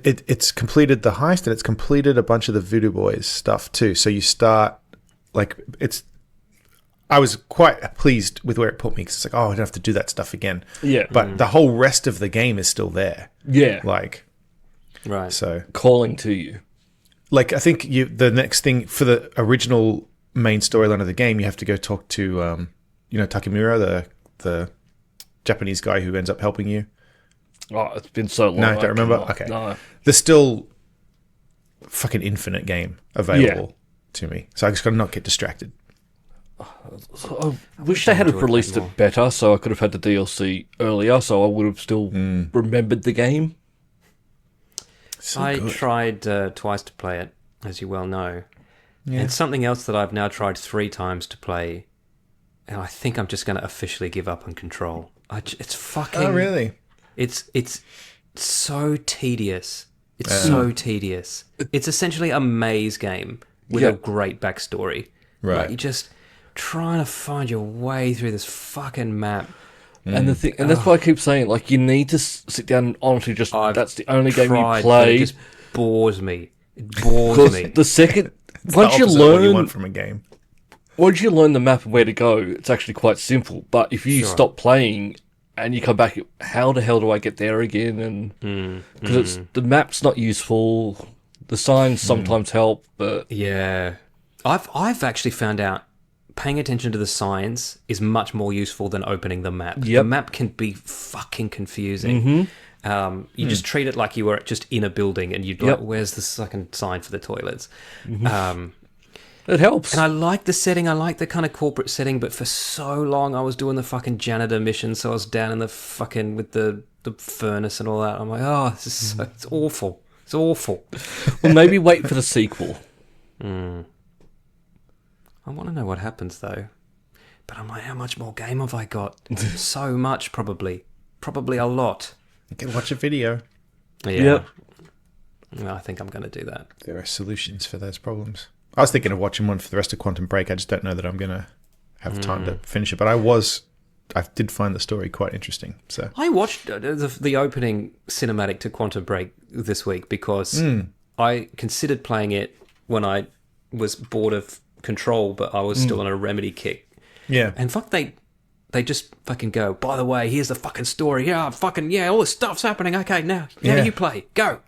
it's completed the heist, and it's completed a bunch of the Voodoo Boys stuff too. So you start I was quite pleased with where it put me, because it's like, oh, I don't have to do that stuff again. Yeah. But the whole rest of the game is still there. Yeah. Like, Right. so, Calling to you. like, I think the next thing for the original main storyline of the game, you have to go talk to, Takemura, the Japanese guy who ends up helping you. Oh, it's been so long. No, don't remember? cannot- Okay. No. There's still fucking infinite game available to me. So I just got to not get distracted. I wish they had enjoyed released that more. it better, so I could have had the DLC earlier, so I would have still remembered the game. So I good. tried twice to play it, as you well know. Yeah. And something else that I've now tried 3 times to play, and I think I'm just going to officially give up on Control. It's fucking... Oh, really? It's so tedious. It's so tedious. It's essentially a maze game with Yeah. a great backstory. Right. Like, you're just trying to find your way through this fucking map. And the thing, and that's why I keep saying, like, you need to sit down and honestly just, I've that's the only game you tried, but play. It just bores me. It bores Because me. the second, It's once the you opposite of what you learn, want from a game. once you learn the map and where to go, it's actually quite simple. But if you Sure. stop playing and you come back, how the hell do I get there again? And because it's the map's not useful, the signs sometimes help, but Yeah. I've actually found out paying attention to the signs is much more useful than opening the map. The Yep. map can be fucking confusing. You just treat it like you were just in a building and you'd Yep. like, where's the second sign for the toilets? it helps. And I like the setting, I like the kind of corporate setting, but for so long I was doing the fucking janitor mission, so I was down in the fucking with the furnace and all that. I'm like, oh, this is so, it's awful. It's awful. Well, maybe wait for the sequel. I want to know what happens though. But I'm like, how much more game have I got? So much, probably. Probably a lot. You can watch a video. Yeah. Yep. Well, I think I'm going to do that. There are solutions for those problems. I was thinking of watching one for the rest of Quantum Break. I just don't know that I'm going to have time to finish it. But I did find the story quite interesting. So I watched the opening cinematic to Quantum Break this week because I considered playing it when I was bored of Control, but I was still on a Remedy kick. yeah, And fuck, they just fucking go, by the way, here's the fucking story. Yeah, fucking, yeah, all this stuff's happening. Okay, now Yeah. you play. Go.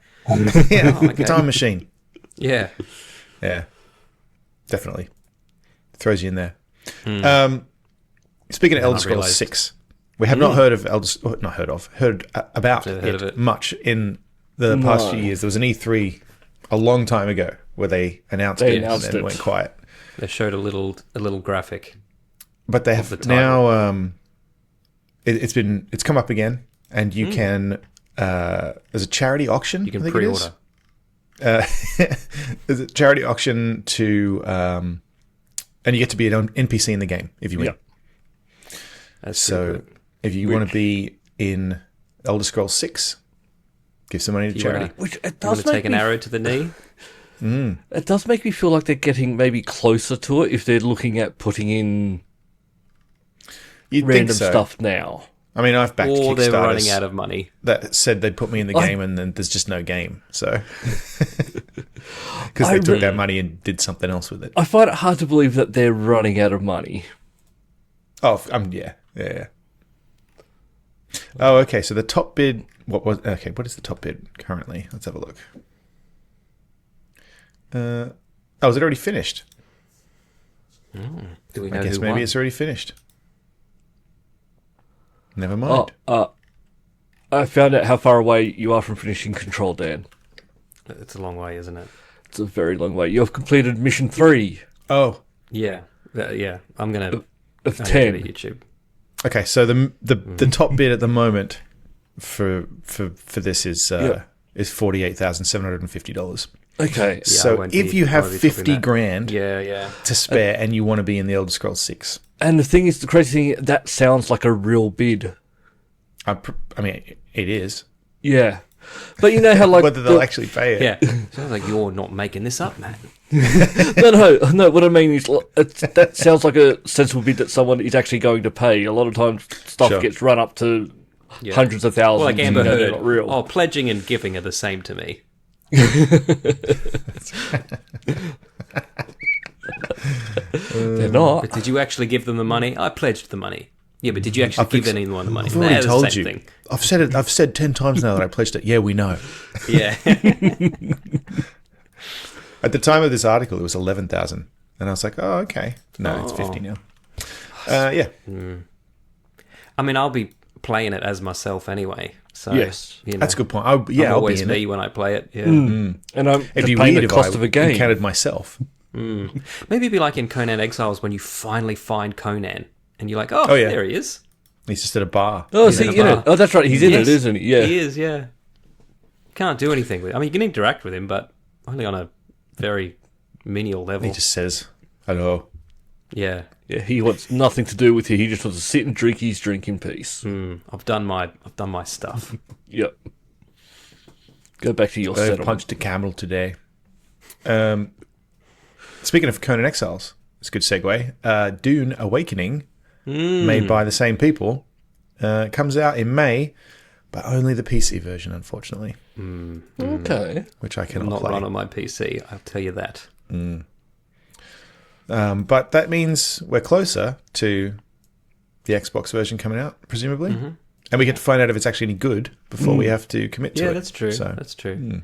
yeah, Oh, okay. Time Machine. Yeah. Yeah, definitely throws you in there. Hmm. Speaking of Elder I Scrolls realised- 6, we have not heard of heard about Never heard it, of it. much in the past No. few years. There was an E3 a long time ago where they announced They it announced and then it. went quiet. They showed a little graphic. But they the have title. now. It's come up again, and you can. There's a charity auction. You can I think it is. pre-order. There's a charity auction to, and you get to be an NPC in the game if you win. Yeah. That's So pretty good. if you want to be in Elder Scrolls 6, give some money to You charity. wanna- Which it You want does to take make an me, arrow to the knee? it does make me feel like they're getting maybe closer to it if they're looking at putting in You'd random think so. stuff now. I mean, I've backed Or they're running Kickstarters out of money. that said they'd put me in the I- game, and then there's just no game. So because I they took re- that money and did something else with it. I find it hard to believe that they're running out of money. Oh, yeah. Oh, okay. So the top bid. What is the top bid currently? Let's have a look. Is it already finished? Do we know I guess who maybe won? it's already finished. Never mind. I found out how far away you are from finishing Control, Dan. It's a long way, isn't it? It's a very long way. You have completed mission 3 Oh, Yeah. Yeah. I'm going to... of At 10. YouTube. okay. So the top bid at the moment for this is $48,750. Okay. Yeah, I So won't if be- you have won't be tipping 50 that. grand Yeah. to spare and you want to be in the Elder Scrolls 6, And the thing is, the crazy thing, that sounds like a real bid. I mean, it is. Yeah. But you know how, like... Whether they'll actually pay it. Yeah. Sounds like you're not making this up, man. No, what I mean is, that sounds like a sensible bid that someone is actually going to pay. A lot of times, stuff Sure. gets run up to Yeah. hundreds of thousands. Well, like Amber and, they're Heard. not real. Oh, pledging and giving are the same to me. They're not. But did you actually give them the money? I pledged the money. Yeah, but did you actually give anyone the money? I've already They're the told same you. thing. I've said it. I've said 10 times now that I pledged it. Yeah, we know. Yeah. At the time of this article, it was 11,000, and I was like, "Oh, okay. No, it's 50 now." Yeah. I mean, I'll be playing it as myself anyway. So Yes. you know, That's a good point. I'm I'll always be in me it. when I play it. Yeah. And I'm It'd just be paying weird the if cost I of a game. encountered myself. Maybe it'd be like in Conan Exiles when you finally find Conan and you're like, oh, Oh, yeah. there he is. He's just at a bar. Oh, He's see, in a you know, bar. oh, that's right. He's in Yes, it, isn't he? Yeah. He is, yeah. Can't do anything with him. I mean, you can interact with him, but only on a very menial level. He just says, hello. Yeah. Yeah, he wants nothing to do with you. He just wants to sit and drink his drink in peace. I've done my stuff. Yep. Go back to your I settlement. punched a camel today. Speaking of Conan Exiles, it's a good segue. Dune Awakening, made by the same people, comes out in May, but only the PC version, unfortunately, Okay. which I cannot Not play. run on my PC, I'll tell you that. But that means we're closer to the Xbox version coming out, presumably. And we get to find out if it's actually any good before we have to commit to it. Yeah, that's true. So, That's true.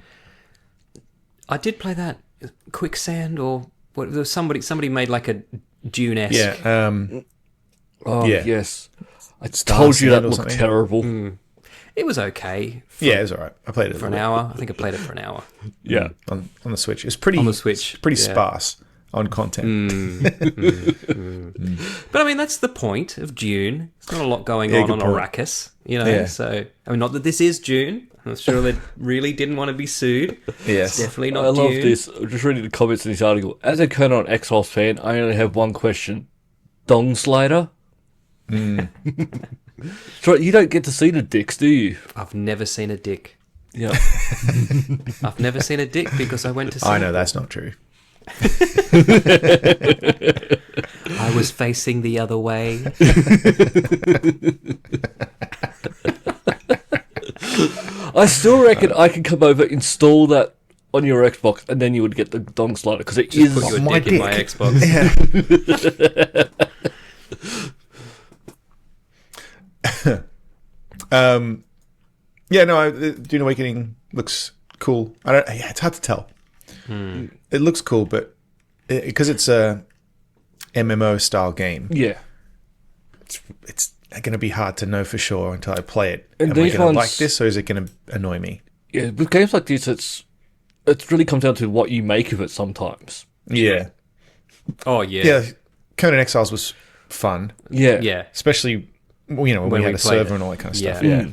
I did play that Quicksand or what? There was somebody made like a Dune-esque. yeah, Oh, Yeah. yes. I Star told you that Sand or looked something. terrible. It was okay yeah, it was all right. I played it for an hour. I think I played it for an hour. Yeah. on the Switch. It's pretty On the Switch, pretty yeah. sparse on content. But I mean, that's the point of Dune. There's not a lot going Yeah, on good point. Arrakis, you know. Yeah. So I mean, not that this is Dune. I'm sure they really didn't want to be sued. Yes. Definitely not I love Dune. this. I'm just reading the comments in this article. As a Conan Exiles fan, I only have one question. Dong Slider? That's right, you don't get to see the dicks, do you? I've never seen a dick. Yeah. I've never seen a dick because I went to see I know that's not true. I was facing the other way. I still reckon I can come over, install that on your Xbox, and then you would get the Dong Slider, because it is... Put your my dick in my dick. Xbox. Yeah, no, Dune Awakening looks cool. I don't. Yeah, it's hard to tell. It looks cool, but because it's a MMO style game, Yeah. it's going to be hard to know for sure until I play it. And Am I these going to like ones- this, or is it going to annoy me? Yeah, with games like this, it really comes down to what you make of it sometimes. Yeah, Oh yeah. yeah. Conan Exiles was fun, Yeah. Yeah. especially when we When had we a played server it. and all that kind of stuff. Yeah. Yeah.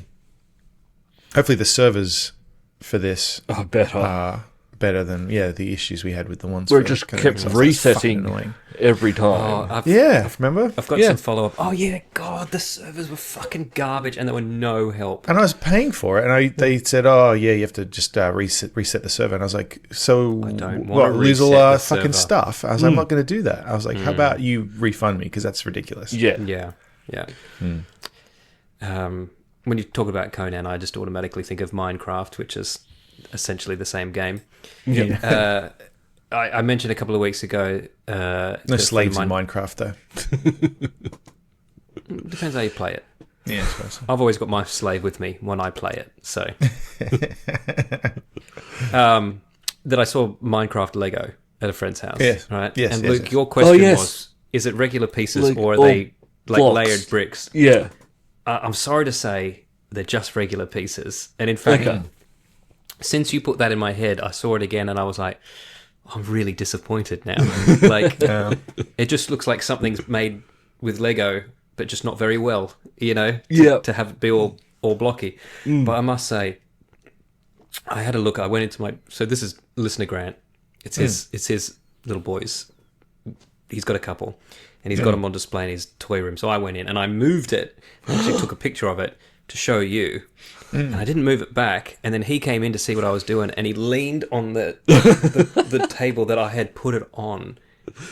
Hopefully, the servers for this Oh, better. are better than the issues we had with the ones Where it for just Conan kept Exiles. That's fucking resetting annoying. every Oh, time. Remember? I've got Yeah. some follow up. Oh yeah, God, the servers were fucking garbage, and there were no help. And I was paying for it, and they said, "Oh yeah, you have to just reset the server." And I was like, "So I don't what? wanna Lose all reset our the fucking server." stuff?" I was like, "I'm not going to do that." I was like, "How about you refund me? Because that's ridiculous." Yeah. Yeah, yeah. When you talk about Conan, I just automatically think of Minecraft, which is essentially the same game. Yeah. I mentioned a couple of weeks ago. No that slaves for in Minecraft, though. Depends how you play it. Yeah, I suppose. I've always got my slave with me when I play it. So, that I saw Minecraft Lego at a friend's house. Yes. Right. Yes, And yes, Luke, yes. your question yes. was: is it regular pieces Like, or are or they like blocks. layered bricks? Yeah. I'm sorry to say they're just regular pieces. And in fact, Okay. since you put that in my head, I saw it again and I was like, I'm really disappointed now. Like, it just looks like something's made with Lego, but just not very well, you know, Yeah. to have it be all blocky. But I must say, I had a look. I went into my, so this is listener Grant. It's his little boys. He's got a couple and he's got them on display in his toy room. So I went in and I moved it. I actually took a picture of it to show you. And I didn't move it back. And then he came in to see what I was doing, and he leaned on the table that I had put it on,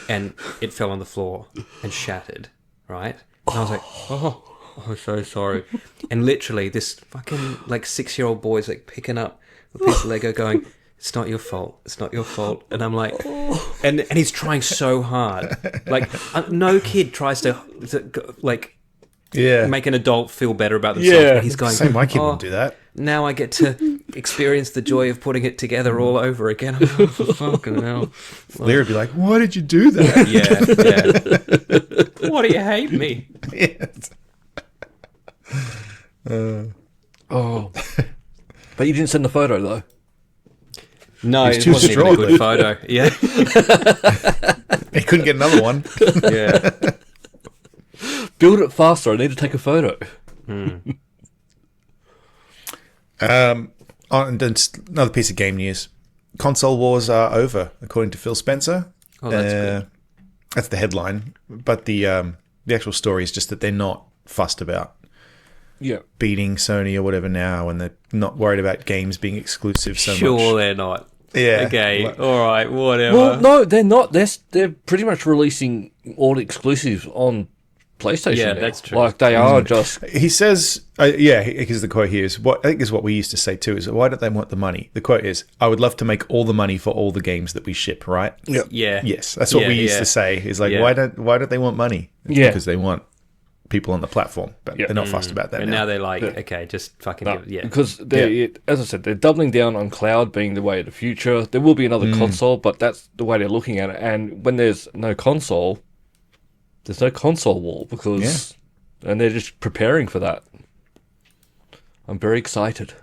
and it fell on the floor and shattered. Right? And I was like, oh, I'm so sorry. And literally, this fucking like 6-year-old boy's like picking up a piece of Lego, going, "It's not your fault. It's not your fault." And I'm like, and he's trying so hard. Like, no kid tries to like. Yeah. Make an adult feel better about themselves. Yeah. And he's going, Say my kid "Oh, won't do that. now I get to experience the joy of putting it together all over again." I'm like, "Oh, fucking hell. Lear would be like, "Why did you do that?" Yeah. Why do you hate me? Oh, but you didn't send the photo though. No, It's it too wasn't even a distraught. good photo. Yeah, He couldn't get another one. yeah. Build it faster. I need to take a photo. And then another piece of game news. Console wars are over, according to Phil Spencer. Oh, that's good. That's the headline. But the actual story is just that they're not fussed about Yeah. beating Sony or whatever now, and they're not worried about games being exclusive so Sure, much. they're not. Yeah. Okay, Like- all right, whatever. Well, no, they're not. They're pretty much releasing all exclusives on PlayStation. Yeah, now. that's true. Like they are just. He says, because the quote here is what I think is what we used to say too: is why don't they want the money? The quote is, "I would love to make all the money for all the games that we ship." Right? Yeah. Yeah. Yes, that's what Yeah, we used yeah. to say. Is like, Yeah. why don't they want money? It's Yeah. because they want people on the platform, but Yeah. they're not fussed about that And now. now they're like, okay, just fucking No, give it. Yeah. because as I said, they're doubling down on cloud being the way of the future. There will be another console, but that's the way they're looking at it. And when there's no console, there's no console war because, and they're just preparing for that. I'm very excited.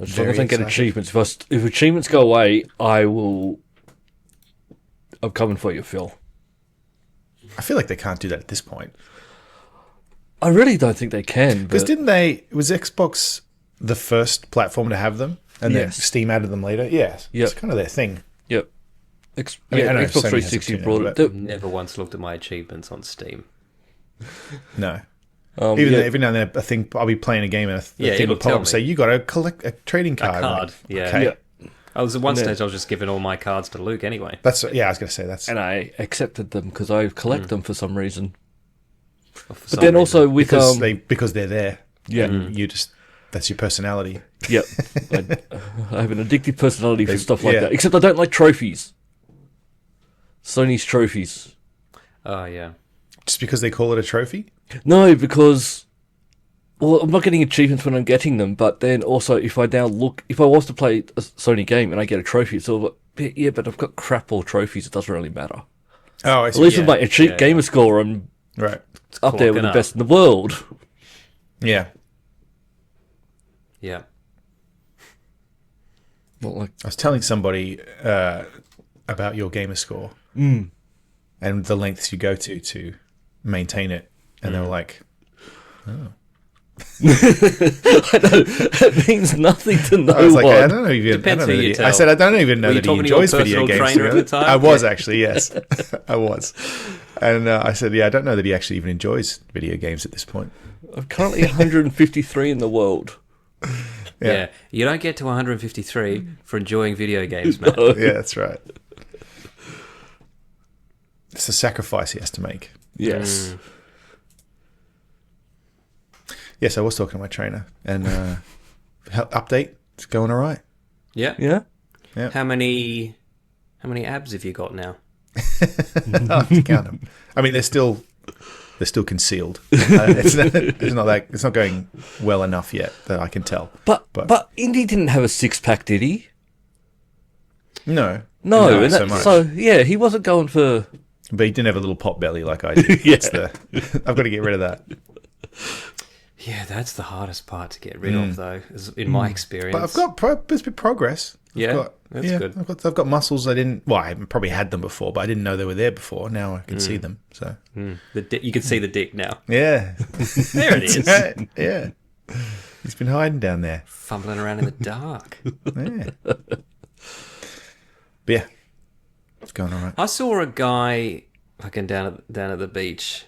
As long as I Very get excited. achievements, if achievements go away, I'm coming for you, Phil. I feel like they can't do that at this point. I really don't think they can. Because But didn't they? Was Xbox the first platform to have them, and then Yes. Steam added them later? Yes, Yep. it's kind of their thing. yep. I mean, I know Xbox Sony 360 has it too brought now, it. but- Never once looked at my achievements on Steam. No, Um, even yeah. every now and then, I think I'll be playing a game and a Yeah, thing it'll will pop tell up and say me. you got to collect a trading A card. card. Yeah. Okay. Yeah. I was at one Yeah. stage. I was just giving all my cards to Luke anyway. That's I was going to say that's And I accepted them because I collect them for some reason. For But some then reason. also with because they're there. yeah, And you just that's your personality. yep. I have an addictive personality for stuff like yeah. that. Except I don't like trophies. Sony's trophies. Oh yeah. Just because they call it a trophy. No, because well, I'm not getting achievements when I'm getting them. But then also, if I was to play a Sony game and I get a trophy, it's all like, yeah, but I've got crap all trophies. It doesn't really matter. Oh, I At see. least with Yeah, my yeah. gamer score, I'm Right. up there with clocking the up. best in the world. Yeah. Yeah. Not like I was telling somebody about your gamer score Mm. and the lengths you go to maintain it, and they were like, I know it means nothing to no I was like, one. I don't know even. Depends I don't know who you that he- tell. I said I don't even know Were you that he talking to your enjoys video personal games. trainer to be at the honest. time? I was actually, yes, I was, and I said, yeah, I don't know that he actually even enjoys video games at this point. I'm currently 153 in the world. Yeah. You don't get to 153 for enjoying video games, man. Yeah, that's right. It's a sacrifice he has to make. Yes. Yes, I was talking to my trainer, and update. It's going all right. Yeah. Yeah. How many abs have you got now? I'll have to count them. I mean, they're still concealed. It's not going well enough yet that I can tell. But Indy didn't have a six pack, did he? No, No, and so much. so yeah, he wasn't going for. But he didn't have a little pot belly like I did. Yeah. I've got to get rid of that. Yeah, that's the hardest part to get rid of, though, in my experience. But I've got there's been progress. Yeah, that's good. I've got muscles I didn't. Well, I probably had them before, but I didn't know they were there before. Now I can see them. So You can see the dick now. yeah, There it is. Right, yeah. He's been hiding down there. Fumbling around in the dark. Yeah. But yeah, it's going all right. I saw a guy fucking down at the beach.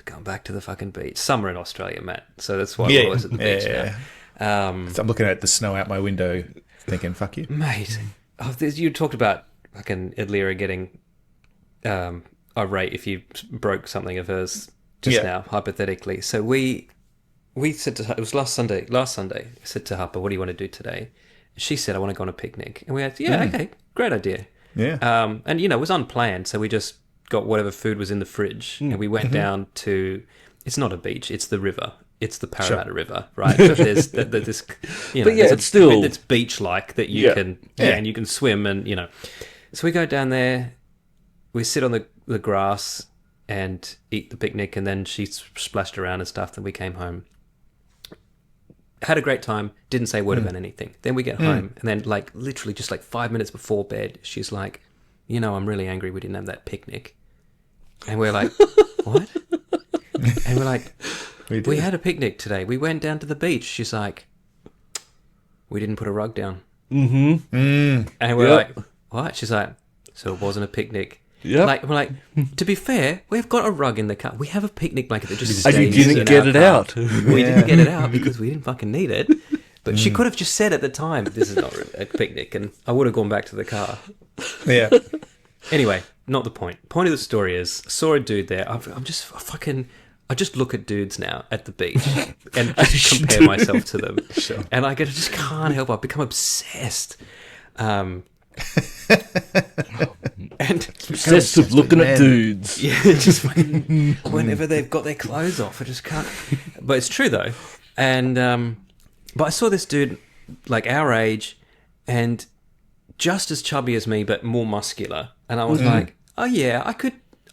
Going back to the fucking beach. Summer in Australia, Matt. So that's why we're always at the beach now. So I'm looking at the snow out my window, thinking, "Fuck you." Mate, you talked about fucking Idlira getting irate if you broke something of hers just Yeah. now, hypothetically. So we said to her, it was last Sunday, I said to Harper, what do you want to do today? She said, I want to go on a picnic. And we had, okay, great idea. Yeah. And, it was unplanned, so we just got whatever food was in the fridge, and we went down to, it's not a beach, it's the river. It's the Parramatta River, right? But there's this, But yeah, there's it's still- bit that's beach-like that you Yeah. can, Yeah. and you can swim, and So we go down there, we sit on the grass, and eat the picnic, and then she splashed around and stuff. Then we came home. Had a great time, didn't say a word about anything. Then we get home, and then like literally just like 5 minutes before bed, she's like, you know, I'm really angry we didn't have that picnic. And we're like, what? And we're like, we had a picnic today. We went down to the beach. She's like, we didn't put a rug down. Mm-hmm. And we're like, what? She's like, so it wasn't a picnic. Yeah. Like, we're like, to be fair, we've got a rug in the car. We have a picnic blanket that just And you stays didn't in get our it car. out. We didn't get it out because we didn't fucking need it. But she could have just said at the time, this is not a picnic, and I would have gone back to the car. Yeah. Anyway, not the point. Point of the story is, I saw a dude there. I'm just fucking... I just look at dudes now at the beach and just compare myself to them. Sure. And I just can't help it. I've become obsessed. And Obsessed with looking at dudes. yeah, just fucking whenever they've got their clothes off, I just can't. But it's true though. And but I saw this dude like our age and just as chubby as me, but more muscular. And I was like, oh yeah, I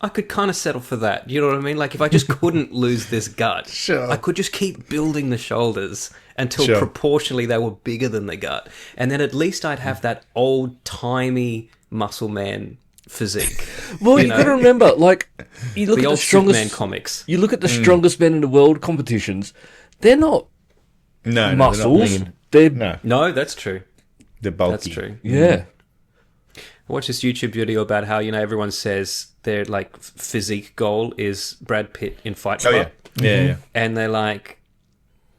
could kind of settle for that. You know what I mean? Like if I just couldn't lose this gut, Sure. I could just keep building the shoulders until Sure. proportionally they were bigger than the gut. And then at least I'd have that old-timey muscle man physique. Well, you know? got to remember, like, you look The at the old Superman strongest comics. You look at the strongest men in the world competitions. They're not No, no, muscles. they're not lean. They're No, No, that's true. they're bulky. That's true. yeah. I watched this YouTube video about how, you know, everyone says their, like, physique goal is Brad Pitt in Fight Oh, Club. yeah. Yeah, And they're like,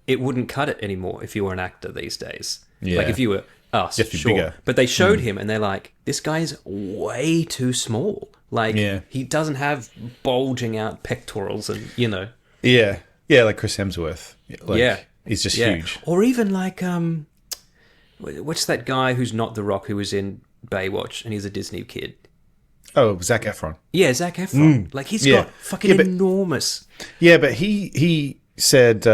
it wouldn't cut it anymore if you were an actor these days. Yeah. Like, if you were us, You have to be sure. bigger. But they showed him, and they're like, this guy is way too small. Like, Yeah. he doesn't have bulging out pectorals and, you know. yeah. Yeah, like Chris Hemsworth. Like, Yeah. He's just Yeah. huge. Or even like, what's that guy who's not The Rock who was in Baywatch and he's a Disney kid? Oh, Zac Efron. Yeah, Zac Efron. Like, he's Yeah. got fucking Yeah, but- enormous. Yeah, but he said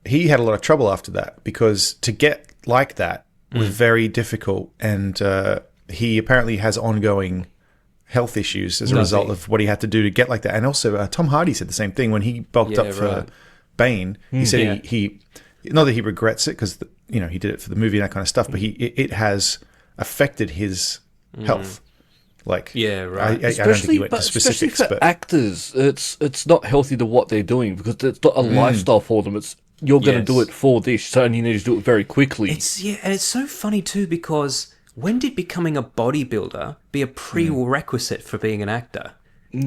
he had a lot of trouble after that because to get like that was very difficult, and he apparently has ongoing health issues as a Does result he? of what he had to do to get like that. And also, Tom Hardy said the same thing when he bulked Yeah, up for right. Bane. He said Yeah. he not that he regrets it because he did it for the movie and that kind of stuff, but it has affected his health. Like, Yeah, right. I don't think Especially, he went to especially specifics, for but actors, it's not healthy to what they're doing because it's not a lifestyle for them. It's you're going to do Yes. it for this, so you need to do it very quickly. And it's so funny too because when did becoming a bodybuilder be a prerequisite for being an actor?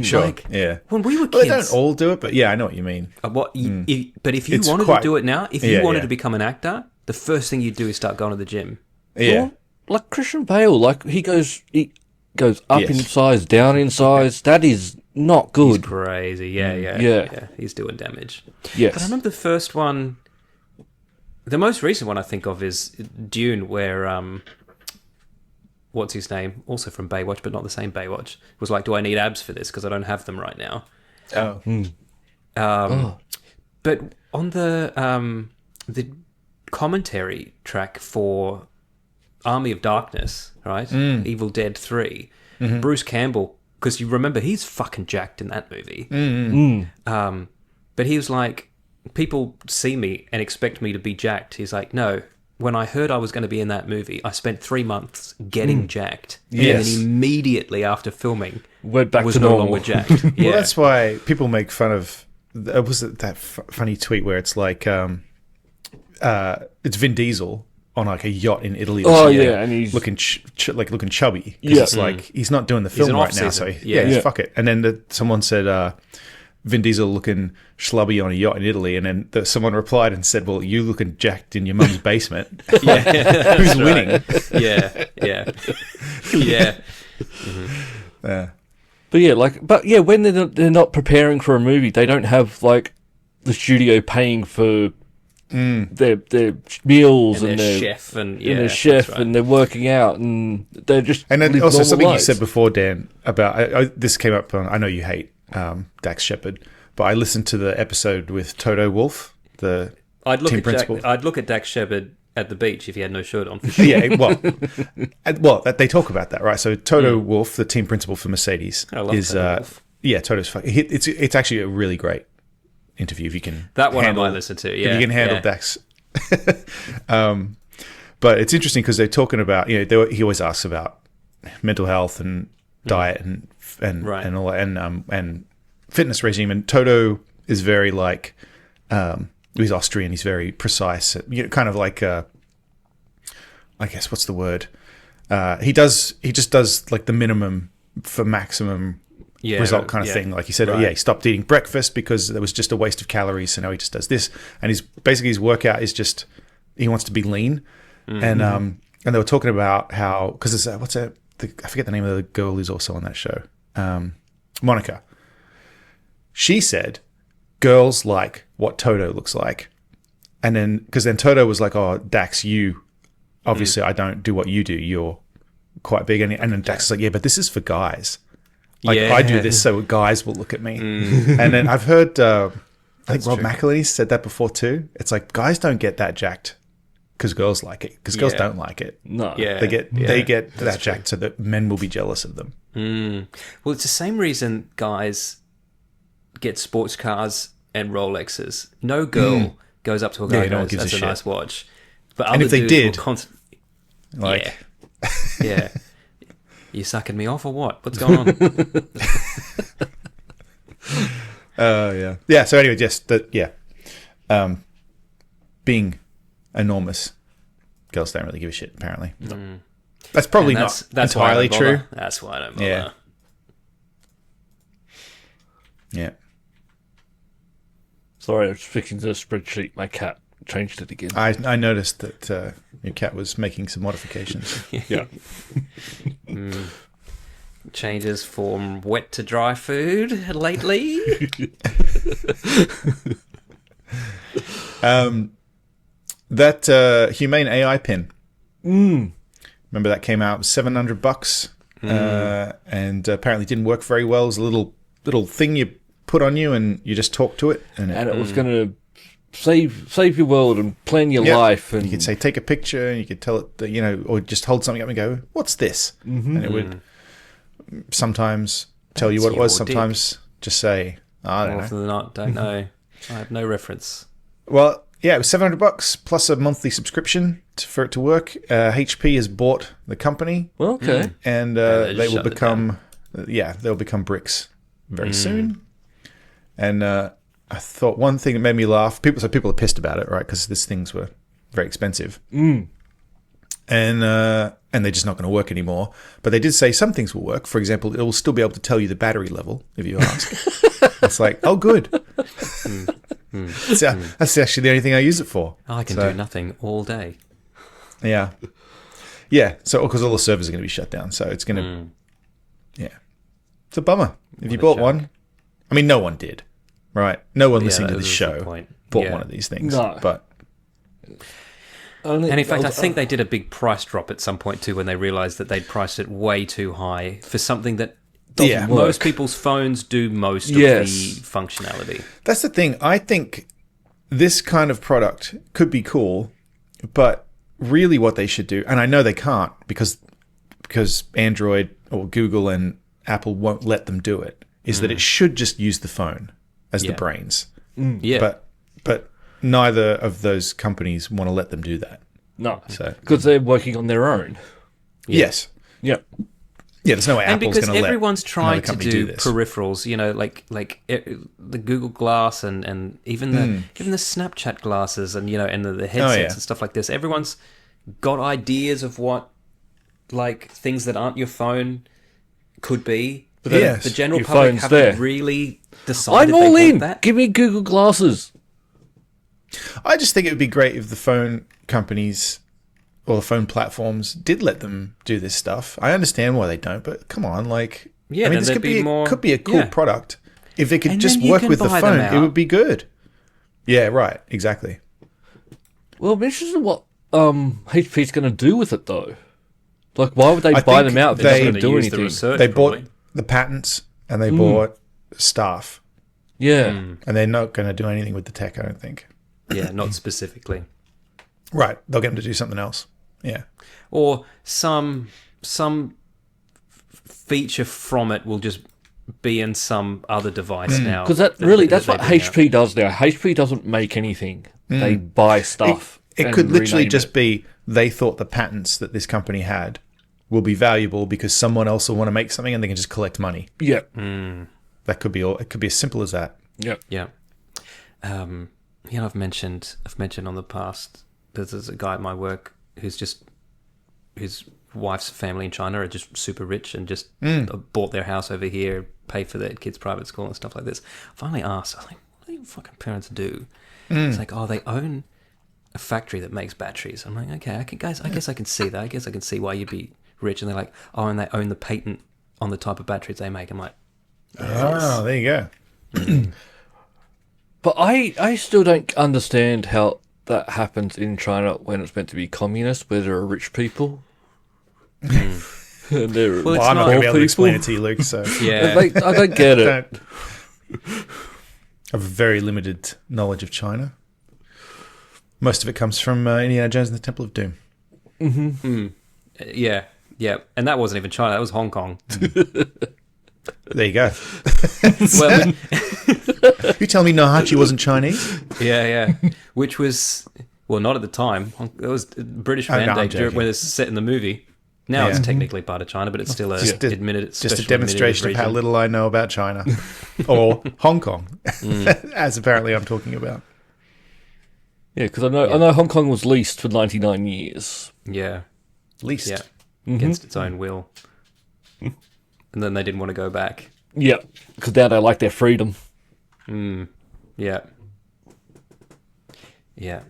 sure, Like, yeah. when we were Well, they kids, don't all do it, but yeah, I know what you mean. but if you It's wanted quite- to do it now, if you Yeah, wanted yeah. to become an actor, the first thing you do is start going to the gym. Yeah. Well, like Christian Bale, like he goes up Yes. in size, down in size. That is not He's good. crazy. Mm. Yeah. He's doing damage. Yes. But I remember the first one, the most recent one I think of is Dune, where what's his name, also from Baywatch, but not the same Baywatch, was like, do I need abs for this? Because I don't have them right now. Oh. But on the commentary track for Army of Darkness, right? Evil Dead 3, Bruce Campbell, because you remember he's fucking jacked in that movie. But he was like, people see me and expect me to be jacked. He's like, no. When I heard I was going to be in that movie, I spent 3 months getting jacked. Yes. And then immediately after filming, Went back was to no normal. longer jacked. Yeah. Well, that's why people make fun of. Was it that funny tweet where it's like, it's Vin Diesel on like a yacht in Italy. or Oh, something, yeah, and he's- looking looking chubby. 'Cause Yeah. it's like he's not doing the film in right now, off-season. so Yeah. yeah, Yeah. fuck it. And then someone said. Vin Diesel looking schlubby on a yacht in Italy, and then someone replied and said, "Well, you looking jacked in your mum's basement. Yeah. Who's winning?" yeah. Yeah. But yeah, when they're not preparing for a movie, they don't have like the studio paying for their meals And and their their chef and their chef that's right. and they're working out and they're just And then live also normal something lives. you said before, Dan, about this came up on. I know you hate Dax Shepard, but I listened to the episode with Toto Wolff, the I'd look team at principal. I'd look at Dax Shepard at the beach if he had no shirt on. For sure. Yeah, well, they talk about that, right? So Toto Wolff, the team principal for Mercedes, I love is Toto Wolff. yeah, Toto's fucking. It's actually a really great interview if you can. That one handle, I might listen to. Yeah, if you can handle Dax. But it's interesting because they're talking about, you know, he always asks about mental health and diet and Right. and all that, and fitness regime. And Toto is very like, he's Austrian. He's very precise. You know, kind of like, I guess what's the word? He just does like the minimum for maximum result kind of thing. Like he said, Right. he stopped eating breakfast because it was just a waste of calories. So now he just does this, and his workout is just he wants to be lean. And they were talking about how, because I forget the name of the girl who's also on that show, Monica. She said girls like what Toto looks like, and then because then Toto was like, "Oh, Dax, you obviously I don't do what you do. You're quite big," and then Dax is like, "Yeah, but this is for guys. Like I do this so guys will look at me." And then I've heard, I think Rob McElhenney said that before too. It's like guys don't get that jacked because girls like it, because girls don't like it. No. Yeah. They get that jacked so that men will be jealous of them. Well, it's the same reason guys get sports cars and Rolexes. No girl goes up to a guy and no one goes, gives "That's a a shit." nice watch." But And other if they dudes will did, like, yeah. You sucking me off or what? What's going on? yeah. So anyway, just that, being enormous, girls don't really give a shit. Apparently, that's probably And not that's why I entirely don't true. bother. That's why I don't bother. Yeah. Yeah. Sorry, I was fixing the spreadsheet. My cat changed it again. I noticed that your cat was making some modifications. Yeah. Changes from wet to dry food lately. That Humane AI pin. Remember that came out, $700, and apparently didn't work very well. It was a little thing you put on you, and you just talk to it, and And it was going to save your world and plan your life. And you could say take a picture, and you could tell it that, you know, or just hold something up and go, "What's this?" And it would sometimes tell you what it was. your dick. Sometimes just say, "I don't More know." often than not, don't know. I have no reference. Well, yeah, it was $700 plus a monthly subscription for it to work. HP has bought the company, well, okay. and they they will shut it become, they'll become bricks very soon. And I thought one thing that made me laugh. People are pissed about it, right? Because these things were very expensive, and they're just not going to work anymore. But they did say some things will work. For example, it will still be able to tell you the battery level if you ask. It's like, oh, good. That's actually the only thing I use it for. I can do nothing all day. Yeah. Yeah. So, because all the servers are going to be shut down. So it's going to, yeah. It's a bummer. If you bought one, I mean, no one did, right? No one listening to that this was the show point. bought Yeah. one of these things. No. But Only, And in fact, I think they did a big price drop at some point too when they realised that they'd priced it way too high for something that Yeah. most people's phones do most of Yes. the functionality. that's the thing. I think this kind of product could be cool, but really what they should do, and I know they can't because Android or Google and Apple won't let them do it, is that it should just use the phone as the Yeah. brains. Yeah. But neither of those companies want to let them do that. no, So because they're working on their own. yes, Yeah. yeah. There's no way And Apple's because going to let everyone's trying another to company do this. peripherals, you know, like the Google Glass and even the Snapchat glasses and, you know, and the headsets and stuff like this. Everyone's got ideas of what like things that aren't your phone could be. But Yes. the general Your public phone's haven't there. really decided I'm all they in. want that. Give me Google Glasses. I just think it would be great if the phone companies or the phone platforms did let them do this stuff. I understand why they don't, but come on, like, Yeah, I mean, then this there'd could be be more- could be a cool yeah. product if it could And just then you work can with the buy them phone. It out. would be good. Yeah, right. Exactly. Well, I'm interested in what HP's going to do with it, though. Like, why would they I buy think them out if they- they're not going to do use the anything? research, They probably. bought the patents and they bought staff, Yeah. and they're not going to do anything with the tech. I don't think. Yeah, not specifically. Right. They'll get them to do something else. Yeah. Or some feature from it will just be in some other device now. Because that's what HP does now. HP doesn't make anything; they buy stuff. It could literally just be they thought the patents that this company had will be valuable because someone else will want to make something and they can just collect money. Yeah, That could be all. It could be as simple as that. yeah. I've mentioned on the past. There's a guy at my work who's just his wife's family in China are just super rich and just bought their house over here, paid for their kids' private school and stuff like this. I finally asked, I was like, what do your fucking parents do? It's like, oh, they own a factory that makes batteries. I'm like, okay, I guess I can see that. I guess I can see why you'd be rich. And they're like, oh, and they own the patent on the type of batteries they make. I'm like, Oh, there you go. But I still don't understand how that happens in China when it's meant to be communist, where there are rich people. And there are Well, I'm not going to be able to explain it to you, Luke. So yeah. I don't get it. I have a very limited knowledge of China. Most of it comes from Indiana Jones and the Temple of Doom. Yeah. And that wasn't even China. That was Hong Kong. There you go. Well, You tell me Nahachi wasn't Chinese? yeah. Which was, well, not at the time. It was a British Oh, no, I'm mandate joking. when it's set in the movie. Now Yeah. it's technically part of China, but it's still Just a special demonstration of admitted how region. little I know about China. Or Hong Kong, as apparently I'm talking about. Yeah, because I know Hong Kong was leased for 99 years. Yeah. Least. Yeah. Against its own will. And then they didn't want to go back. Yeah, because now they like their freedom. Yeah. Yeah.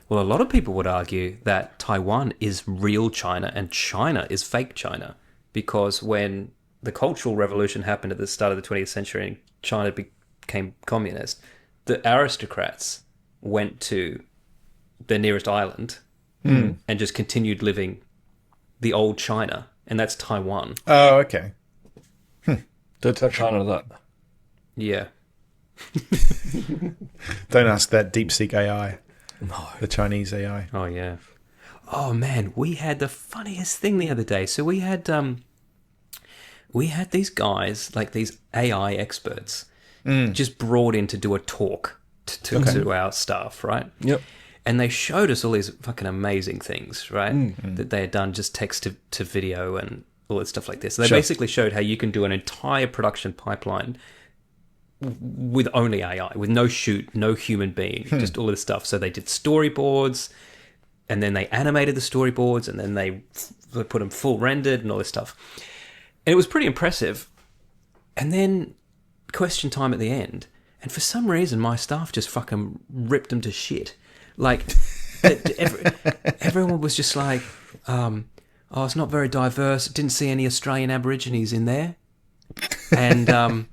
Well, a lot of people would argue that Taiwan is real China and China is fake China, because when the Cultural Revolution happened at the start of the 20th century and China became communist, the aristocrats went to their nearest island and just continued living the old China, and that's Taiwan. Oh, okay. Don't tell China that. Yeah. Don't ask that DeepSeek AI. No. The Chinese AI. Oh, yeah. Oh, man, we had the funniest thing the other day. So we had these guys, like these AI experts, just brought in to do a talk to our staff, right? Yep. And they showed us all these fucking amazing things, right? That they had done just text to video and all that stuff like this. So they basically showed how you can do an entire production pipeline with only AI, with no shoot, no human being, just all of this stuff. So they did storyboards, and then they animated the storyboards, and then they put them full rendered and all this stuff. And it was pretty impressive. And then question time at the end, and for some reason my staff just fucking ripped them to shit. Like, everyone was just like, oh, it's not very diverse. Didn't see any Australian Aborigines in there. And,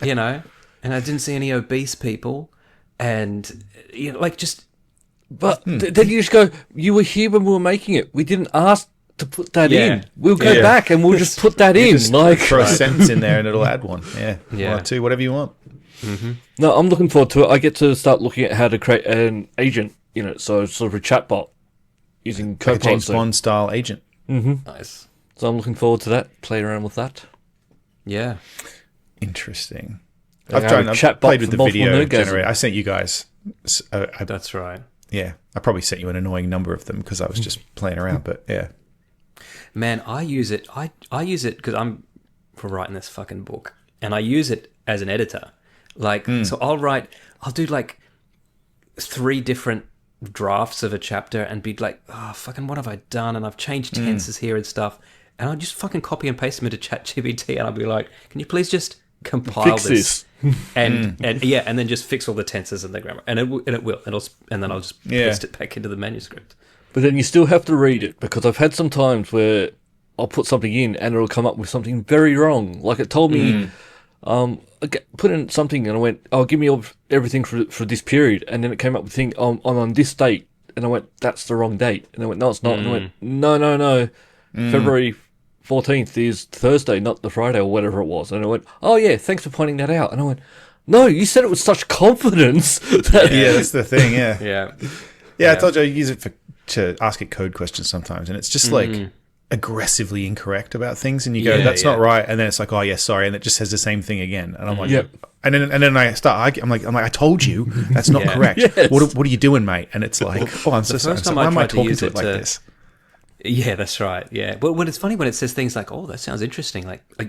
you know, and I didn't see any obese people. And, you know, like, just... But then you just go, you were here when we were making it. We didn't ask to put that in. We'll go back and we'll just put that in. Just Like, throw a sentence in there and it'll add one. Yeah. Yeah. One or two, whatever you want. no, I'm looking forward to it. I get to start looking at how to create an agent, you know, so sort of a chatbot using Like a Copilot. James Bond style agent. Nice. So I'm looking forward to that, playing around with that. Yeah. Interesting. They I've have a chatbot played with for the multiple video Nerdgasm. generator. I sent you guys. That's right. Yeah, I probably sent you an annoying number of them because I was just playing around. But yeah, Man, I use it. I use it because I'm for writing this fucking book, and I use it as an editor. Like, so I'll do like 3 different drafts of a chapter and be like, oh, fucking, what have I done? And I've changed tenses here and stuff. And I'll just fucking copy and paste them into ChatGPT, and I'll be like, can you please just compile Fix this? this. and then just fix all the tenses and the grammar, and it will, and then I'll just paste it back into the manuscript. But then you still have to read it, because I've had some times where I'll put something in and it'll come up with something very wrong. Like it told me, put in something and I went, oh, give me everything for this period. And then it came up with thing, I'm on this date. And I went, that's the wrong date. And I went, no, it's not. And I went, no. February 14th is Thursday, not the Friday or whatever it was. And I went, oh yeah, thanks for pointing that out. And I went, no, you said it with such confidence. That yeah, that's the thing. Yeah, Yeah. yeah. I told you I use it to ask it code questions sometimes, and it's just like aggressively incorrect about things, and you go, Yeah, "That's yeah. not right," and then it's like, "Oh yeah, sorry," and it just says the same thing again, and I'm like, Yep. and then I start arguing. I'm like, I told you that's not Yeah. correct. Yes. What are you doing, mate? And it's like, oh, I'm so sorry. first So time why I am I tried to talking use to it it like to- this? Yeah, that's right. Yeah, but when it's funny when it says things like, "Oh, that sounds interesting," like, are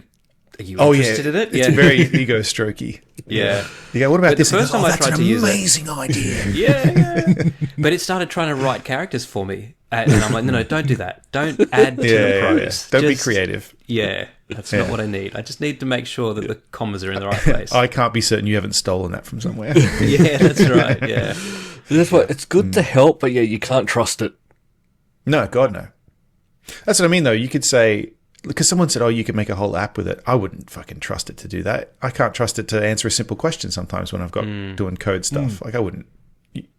you Oh yeah, interested in it? it's Yeah, very ego strokey. yeah. You go, what about But the this? And first he goes, time I that's tried an to use it- amazing idea. Yeah. But it started trying to write characters for me. And I'm like, no, don't do that. Don't add to the prose. Don't be Just- creative. Yeah, that's Yeah. not what I need. I just need to make sure that the commas are in the right place. I can't be certain you haven't stolen that from somewhere. Yeah, that's right. Yeah. That's why it's good to help, but yeah, you can't trust it. No, God, no. That's what I mean, though. You could say, because someone said, oh, you could make a whole app with it. I wouldn't fucking trust it to do that. I can't trust it to answer a simple question sometimes when I've got doing code stuff. Like, I wouldn't,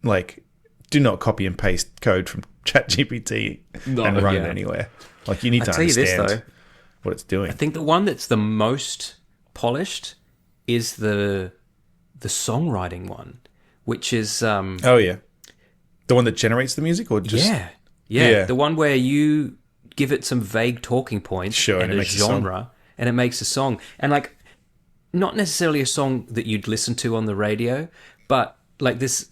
like, do not copy and paste code from ChatGPT and run it yeah. anywhere. Like, you need I'll to tell you this, understand though. what it's doing. I think the one that's the most polished is the songwriting one, which is Oh, yeah. The one that generates the music or just... yeah, the one where you give it some vague talking points Sure, and and it a makes a song. genre, and it makes a song. And like, not necessarily a song that you'd listen to on the radio, but like these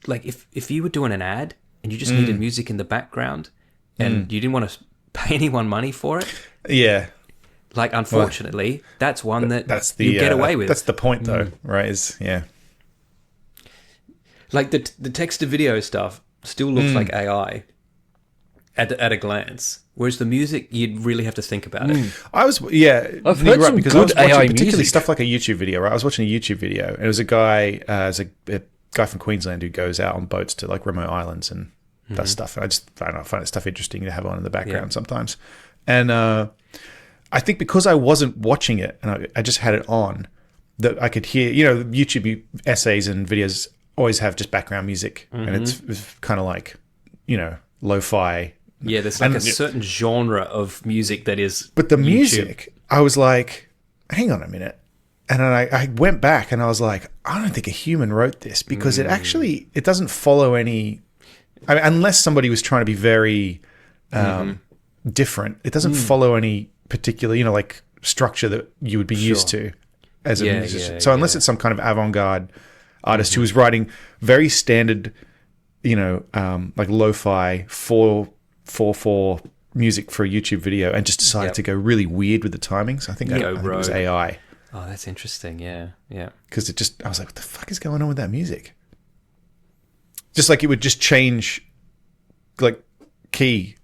like if you were doing an ad and you just needed music in the background and you didn't want to pay anyone money for it, Yeah. like unfortunately, that's one that That's the... you get away with. That's the point, though, right? Is yeah. Like the text to video stuff still looks like AI at a glance, whereas the music you'd really have to think about it. I was, yeah. I've you're heard some because I was good watching AI particularly music. stuff like a YouTube video, right? I was watching a YouTube video, and it was a guy, a guy from Queensland who goes out on boats to like remote islands and does stuff. And I don't know, I find that stuff interesting to have on in the background sometimes. And I think because I wasn't watching it and I just had it on, that I could hear, YouTube essays and videos always have just background music, and it's kind of like, lo-fi. Yeah, there's like And- a certain genre of music that is. But the YouTube. music, I was like, hang on a minute. And then I went back and I was like, I don't think a human wrote this because it doesn't follow any, I mean, unless somebody was trying to be very different, it doesn't follow any particular, like structure that you would be used to as a Yeah, musician. yeah, So unless yeah. it's some kind of avant-garde artist who was writing very standard, like lo-fi 4/4 music for a YouTube video and just decided Yep. to go really weird with the timings. I think, I think it was rogue. AI Oh, that's interesting. Yeah, yeah. because I was like, what the fuck is going on with that music? Just like it would just change like key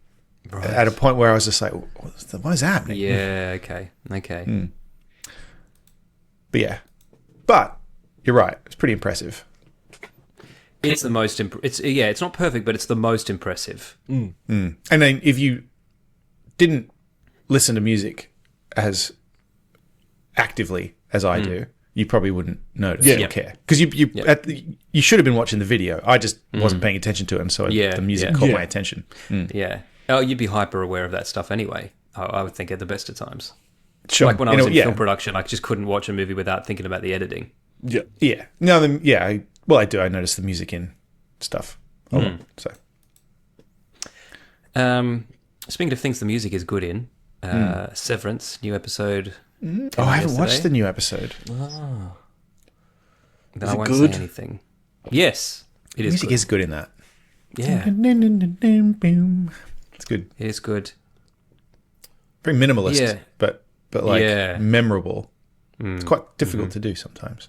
at a point where I was just like, what is happening? Yeah. Okay. Okay. But yeah, but you're right. It's pretty impressive. It's the most. It's not perfect, but it's the most impressive. And then if you didn't listen to music as actively as I do, you probably wouldn't notice or Yep. care because you should have been watching the video. I just wasn't paying attention to it, and so the music caught my attention. Yeah. Oh, you'd be hyper aware of that stuff anyway. I would think at the best of times. Sure. Like when I was in film production, I just couldn't watch a movie without thinking about the editing. Yeah. Yeah. No, I do. I notice the music in stuff. So Speaking of things the music is good in, Severance, new episode. I haven't watched the new episode. Then Is I it won't good? say anything. Yes, it is Music good. is good in that. Yeah, It's good. it is good. Very minimalist, Yeah. but like Yeah. memorable. It's quite difficult to do sometimes.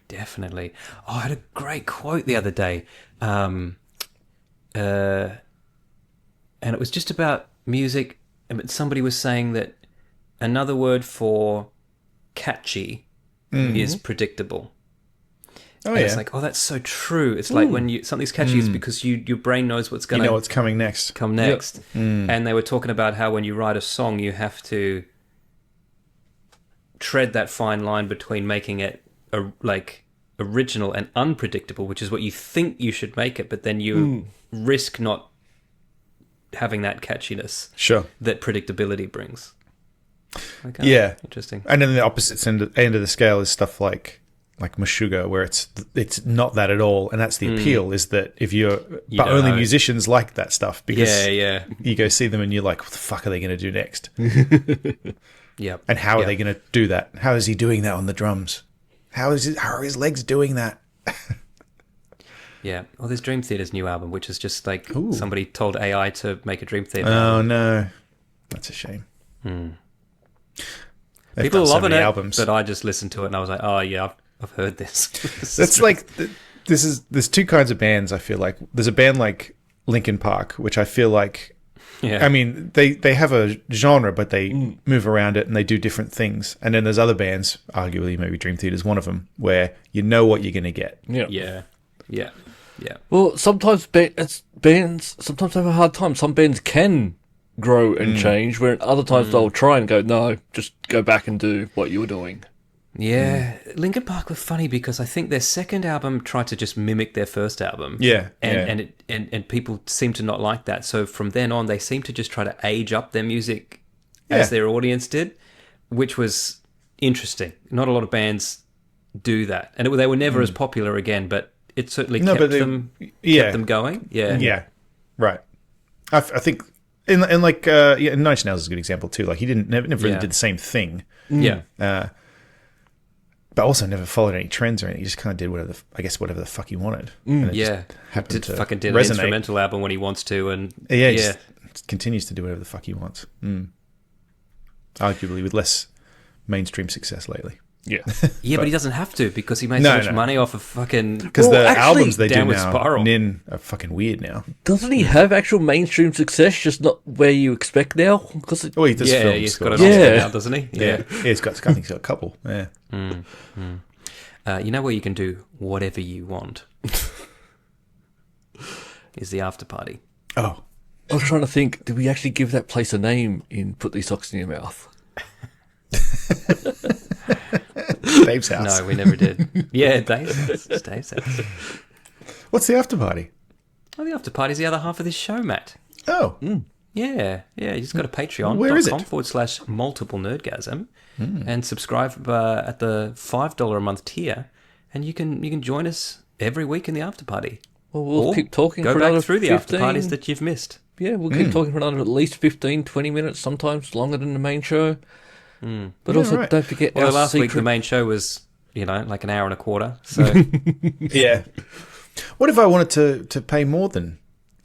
Definitely. Oh, I had a great quote the other day. And it was just about music. But somebody was saying that another word for catchy is predictable. Oh And yeah. it's like, oh, that's so true. It's like when something's catchy, it's because your brain knows what's you going know to what's coming next. come next. And they were talking about how when you write a song, you have to tread that fine line between making it original and unpredictable, which is what you think you should make it, but then you risk not having that catchiness Sure. that predictability brings. Okay. Yeah. Interesting. And then the opposite end of the scale is stuff like like Meshuggah, where it's not that at all, and that's the appeal, is that if but don't only know. musicians like that stuff, because Yeah. you go see them and you're like, what the fuck are they going to do next? Yep. And how are they going to do that? How is he doing that on the drums? How are his legs doing that? Yeah. Well, there's Dream Theater's new album, which is just like somebody told AI to make a Dream Theater. Oh no, that's a shame. They've People are done so loving many it, albums. but I just listened to it and I was like, oh yeah, I've heard this. That's like there's two kinds of bands. I feel like there's a band like Linkin Park, which I feel like, yeah. I mean, they have a genre, but they move around it and they do different things. And then there's other bands, arguably maybe Dream Theater is one of them, where you know what you're going to get. Yeah. Well, sometimes bands sometimes have a hard time. Some bands can grow and change, where other times they'll try and go, no, just go back and do what you were doing. Yeah, Linkin Park were funny because I think their second album tried to just mimic their first album. Yeah, and people seem to not like that. So from then on, they seem to just try to age up their music as their audience did, which was interesting. Not a lot of bands do that, and they were never as popular again. But it certainly kept them going. Yeah, right. I think in like Nine Inch Nails is a good example too. Like he never really did the same thing. Yeah. But also never followed any trends or anything. He just kind of did whatever the fuck he wanted. And it just happened to did an resonate. instrumental album when he wants to, and He just continues to do whatever the fuck he wants. Arguably with less mainstream success lately. Yeah. but he doesn't have to because he made so much money off of fucking. Because the albums they do Downward now Spiral. are fucking weird now. Doesn't he have actual mainstream success, just not where you expect now? Because Oh, he does films. he's got an scores. Oscar now, doesn't he? Yeah, he's got. I think he's got a couple. Yeah. You know where you can do whatever you want is the after party. Oh, I was trying to think, did we actually give that place a name in Put These Socks in Your Mouth? Dave's house. No, we never did. Yeah, Dave's house. It's Dave's house. What's the after party? Oh, the after party is the other half of this show, Matt. Oh, Yeah. You just go to Patreon.com Where is it? /multiple nerdgasm and subscribe at the $5 a month tier, and you can join us every week in the after party. Well, we'll Or keep talking go for back another through the 15, after parties that you've missed. Yeah, we'll keep talking for another at least 15, 20 minutes, sometimes longer than the main show. But also, right. don't forget Well, our last week the secret... main show was, like an hour and a quarter. So yeah. What if I wanted to pay more than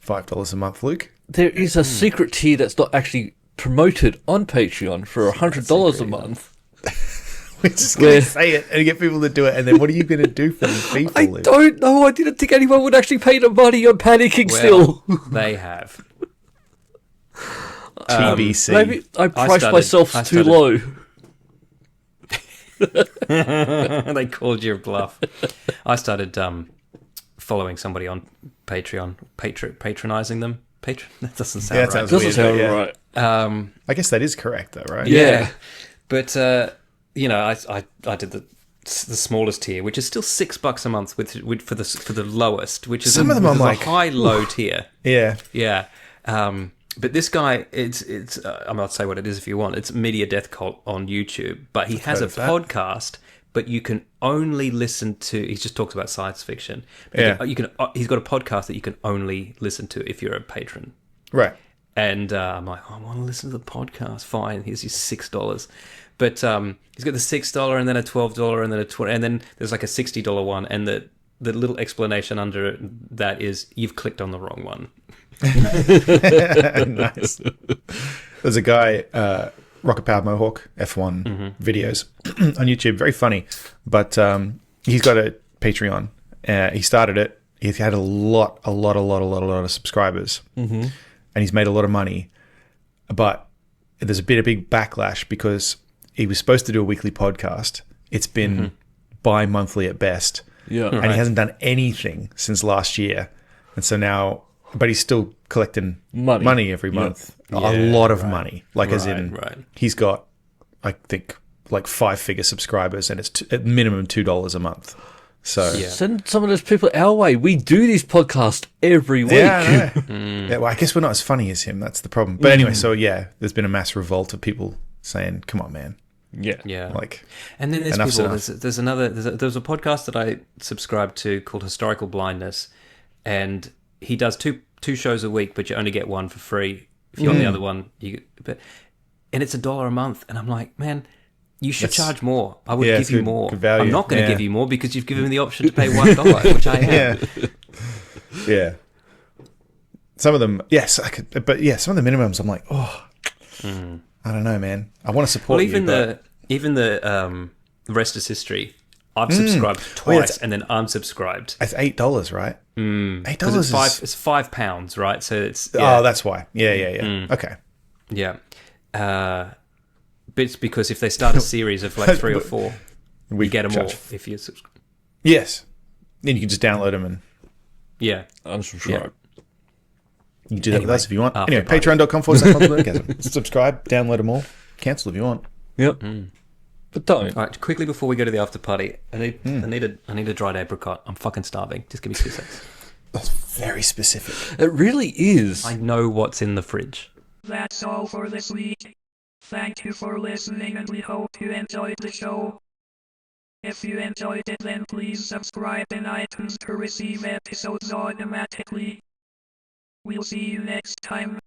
$5 a month, Luke? There is a secret tier that's not actually promoted on Patreon for $100 a month. We're just going to say it and get people to do it, and then what are you going to do for these people? I Luke? don't know. I didn't think anyone would actually pay the money. I'm panicking still. they have. TBC. Maybe I priced started- myself I too started- low. They called your bluff. I started following somebody on Patreon, patronizing them. That doesn't sound Yeah, right. that sounds Doesn't weird, sound but yeah. right. I guess that is correct, though, right? Yeah. But I did the smallest tier, which is still $6 a month for the lowest, which is Some of them I'm like, a high low tier. Yeah. Yeah. But this guy, it's I'm not say what it is if you want. It's Media Death Cult on YouTube, but he has a heard of that. podcast. But you can only listen to. He just talks about science fiction. Yeah. You can. He's got a podcast that you can only listen to if you're a patron. Right. And I'm like, I want to listen to the podcast. Fine, here's your $6. But he's got the $6 and then a $12 and then a $20, and then there's like a $60 one, and the little explanation under that is you've clicked on the wrong one. Nice. There's a guy, Rocket Powered Mohawk F1 videos on YouTube. Very funny, but he's got a Patreon. He started it. He's had a lot of subscribers, and he's made a lot of money. But there's a big backlash because he was supposed to do a weekly podcast. It's been bi-monthly at best, and he hasn't done anything since last year. And so now, but he's still collecting money every month. A lot of money, as in he's got, I think, like 5-figure subscribers, and it's at minimum $2 a month. So Send some of those people our way. We do this podcast every week. yeah, I know. Yeah, well, I guess we're not as funny as him. That's the problem. But anyway, so yeah, there's been a mass revolt of people saying, "Come on, man, Yeah. Yeah. Like, And then there's enough's people. enough. There's a podcast that I subscribe to called Historical Blindness, and he does two shows a week, but you only get one for free. If you're on the other one, and it's $1 a month, and I'm like, man, you should charge more. I would give you more. good value. I'm not going to Yeah. give you more because you've given me the option to pay $1, which I am. Yeah. Some of them, yes, but yeah, some of the minimums, I'm like, oh, I don't know, man. I want to support Well, you. even the rest is history. I've subscribed twice and then unsubscribed. It's $8, right? $8 is It's £5, right? So it's Oh, that's why. Yeah. Okay. yeah. But it's because if they start a series of like 3 or 4, We you get them all charge- if you subscribe. Yes. Then you can just download them and Yeah. Unsubscribe. you can do that with us if you want. after Anyway, party. patreon.com/multiple-nerdgasm. Subscribe, download them all, cancel if you want. Yep. But don't. All right, quickly before we go to the after party, I need a dried apricot. I'm fucking starving. Just give me 2 seconds. That's very specific. It really is. I know what's in the fridge. That's all for this week. Thank you for listening and we hope you enjoyed the show. If you enjoyed it, then please subscribe in iTunes to receive episodes automatically. We'll see you next time.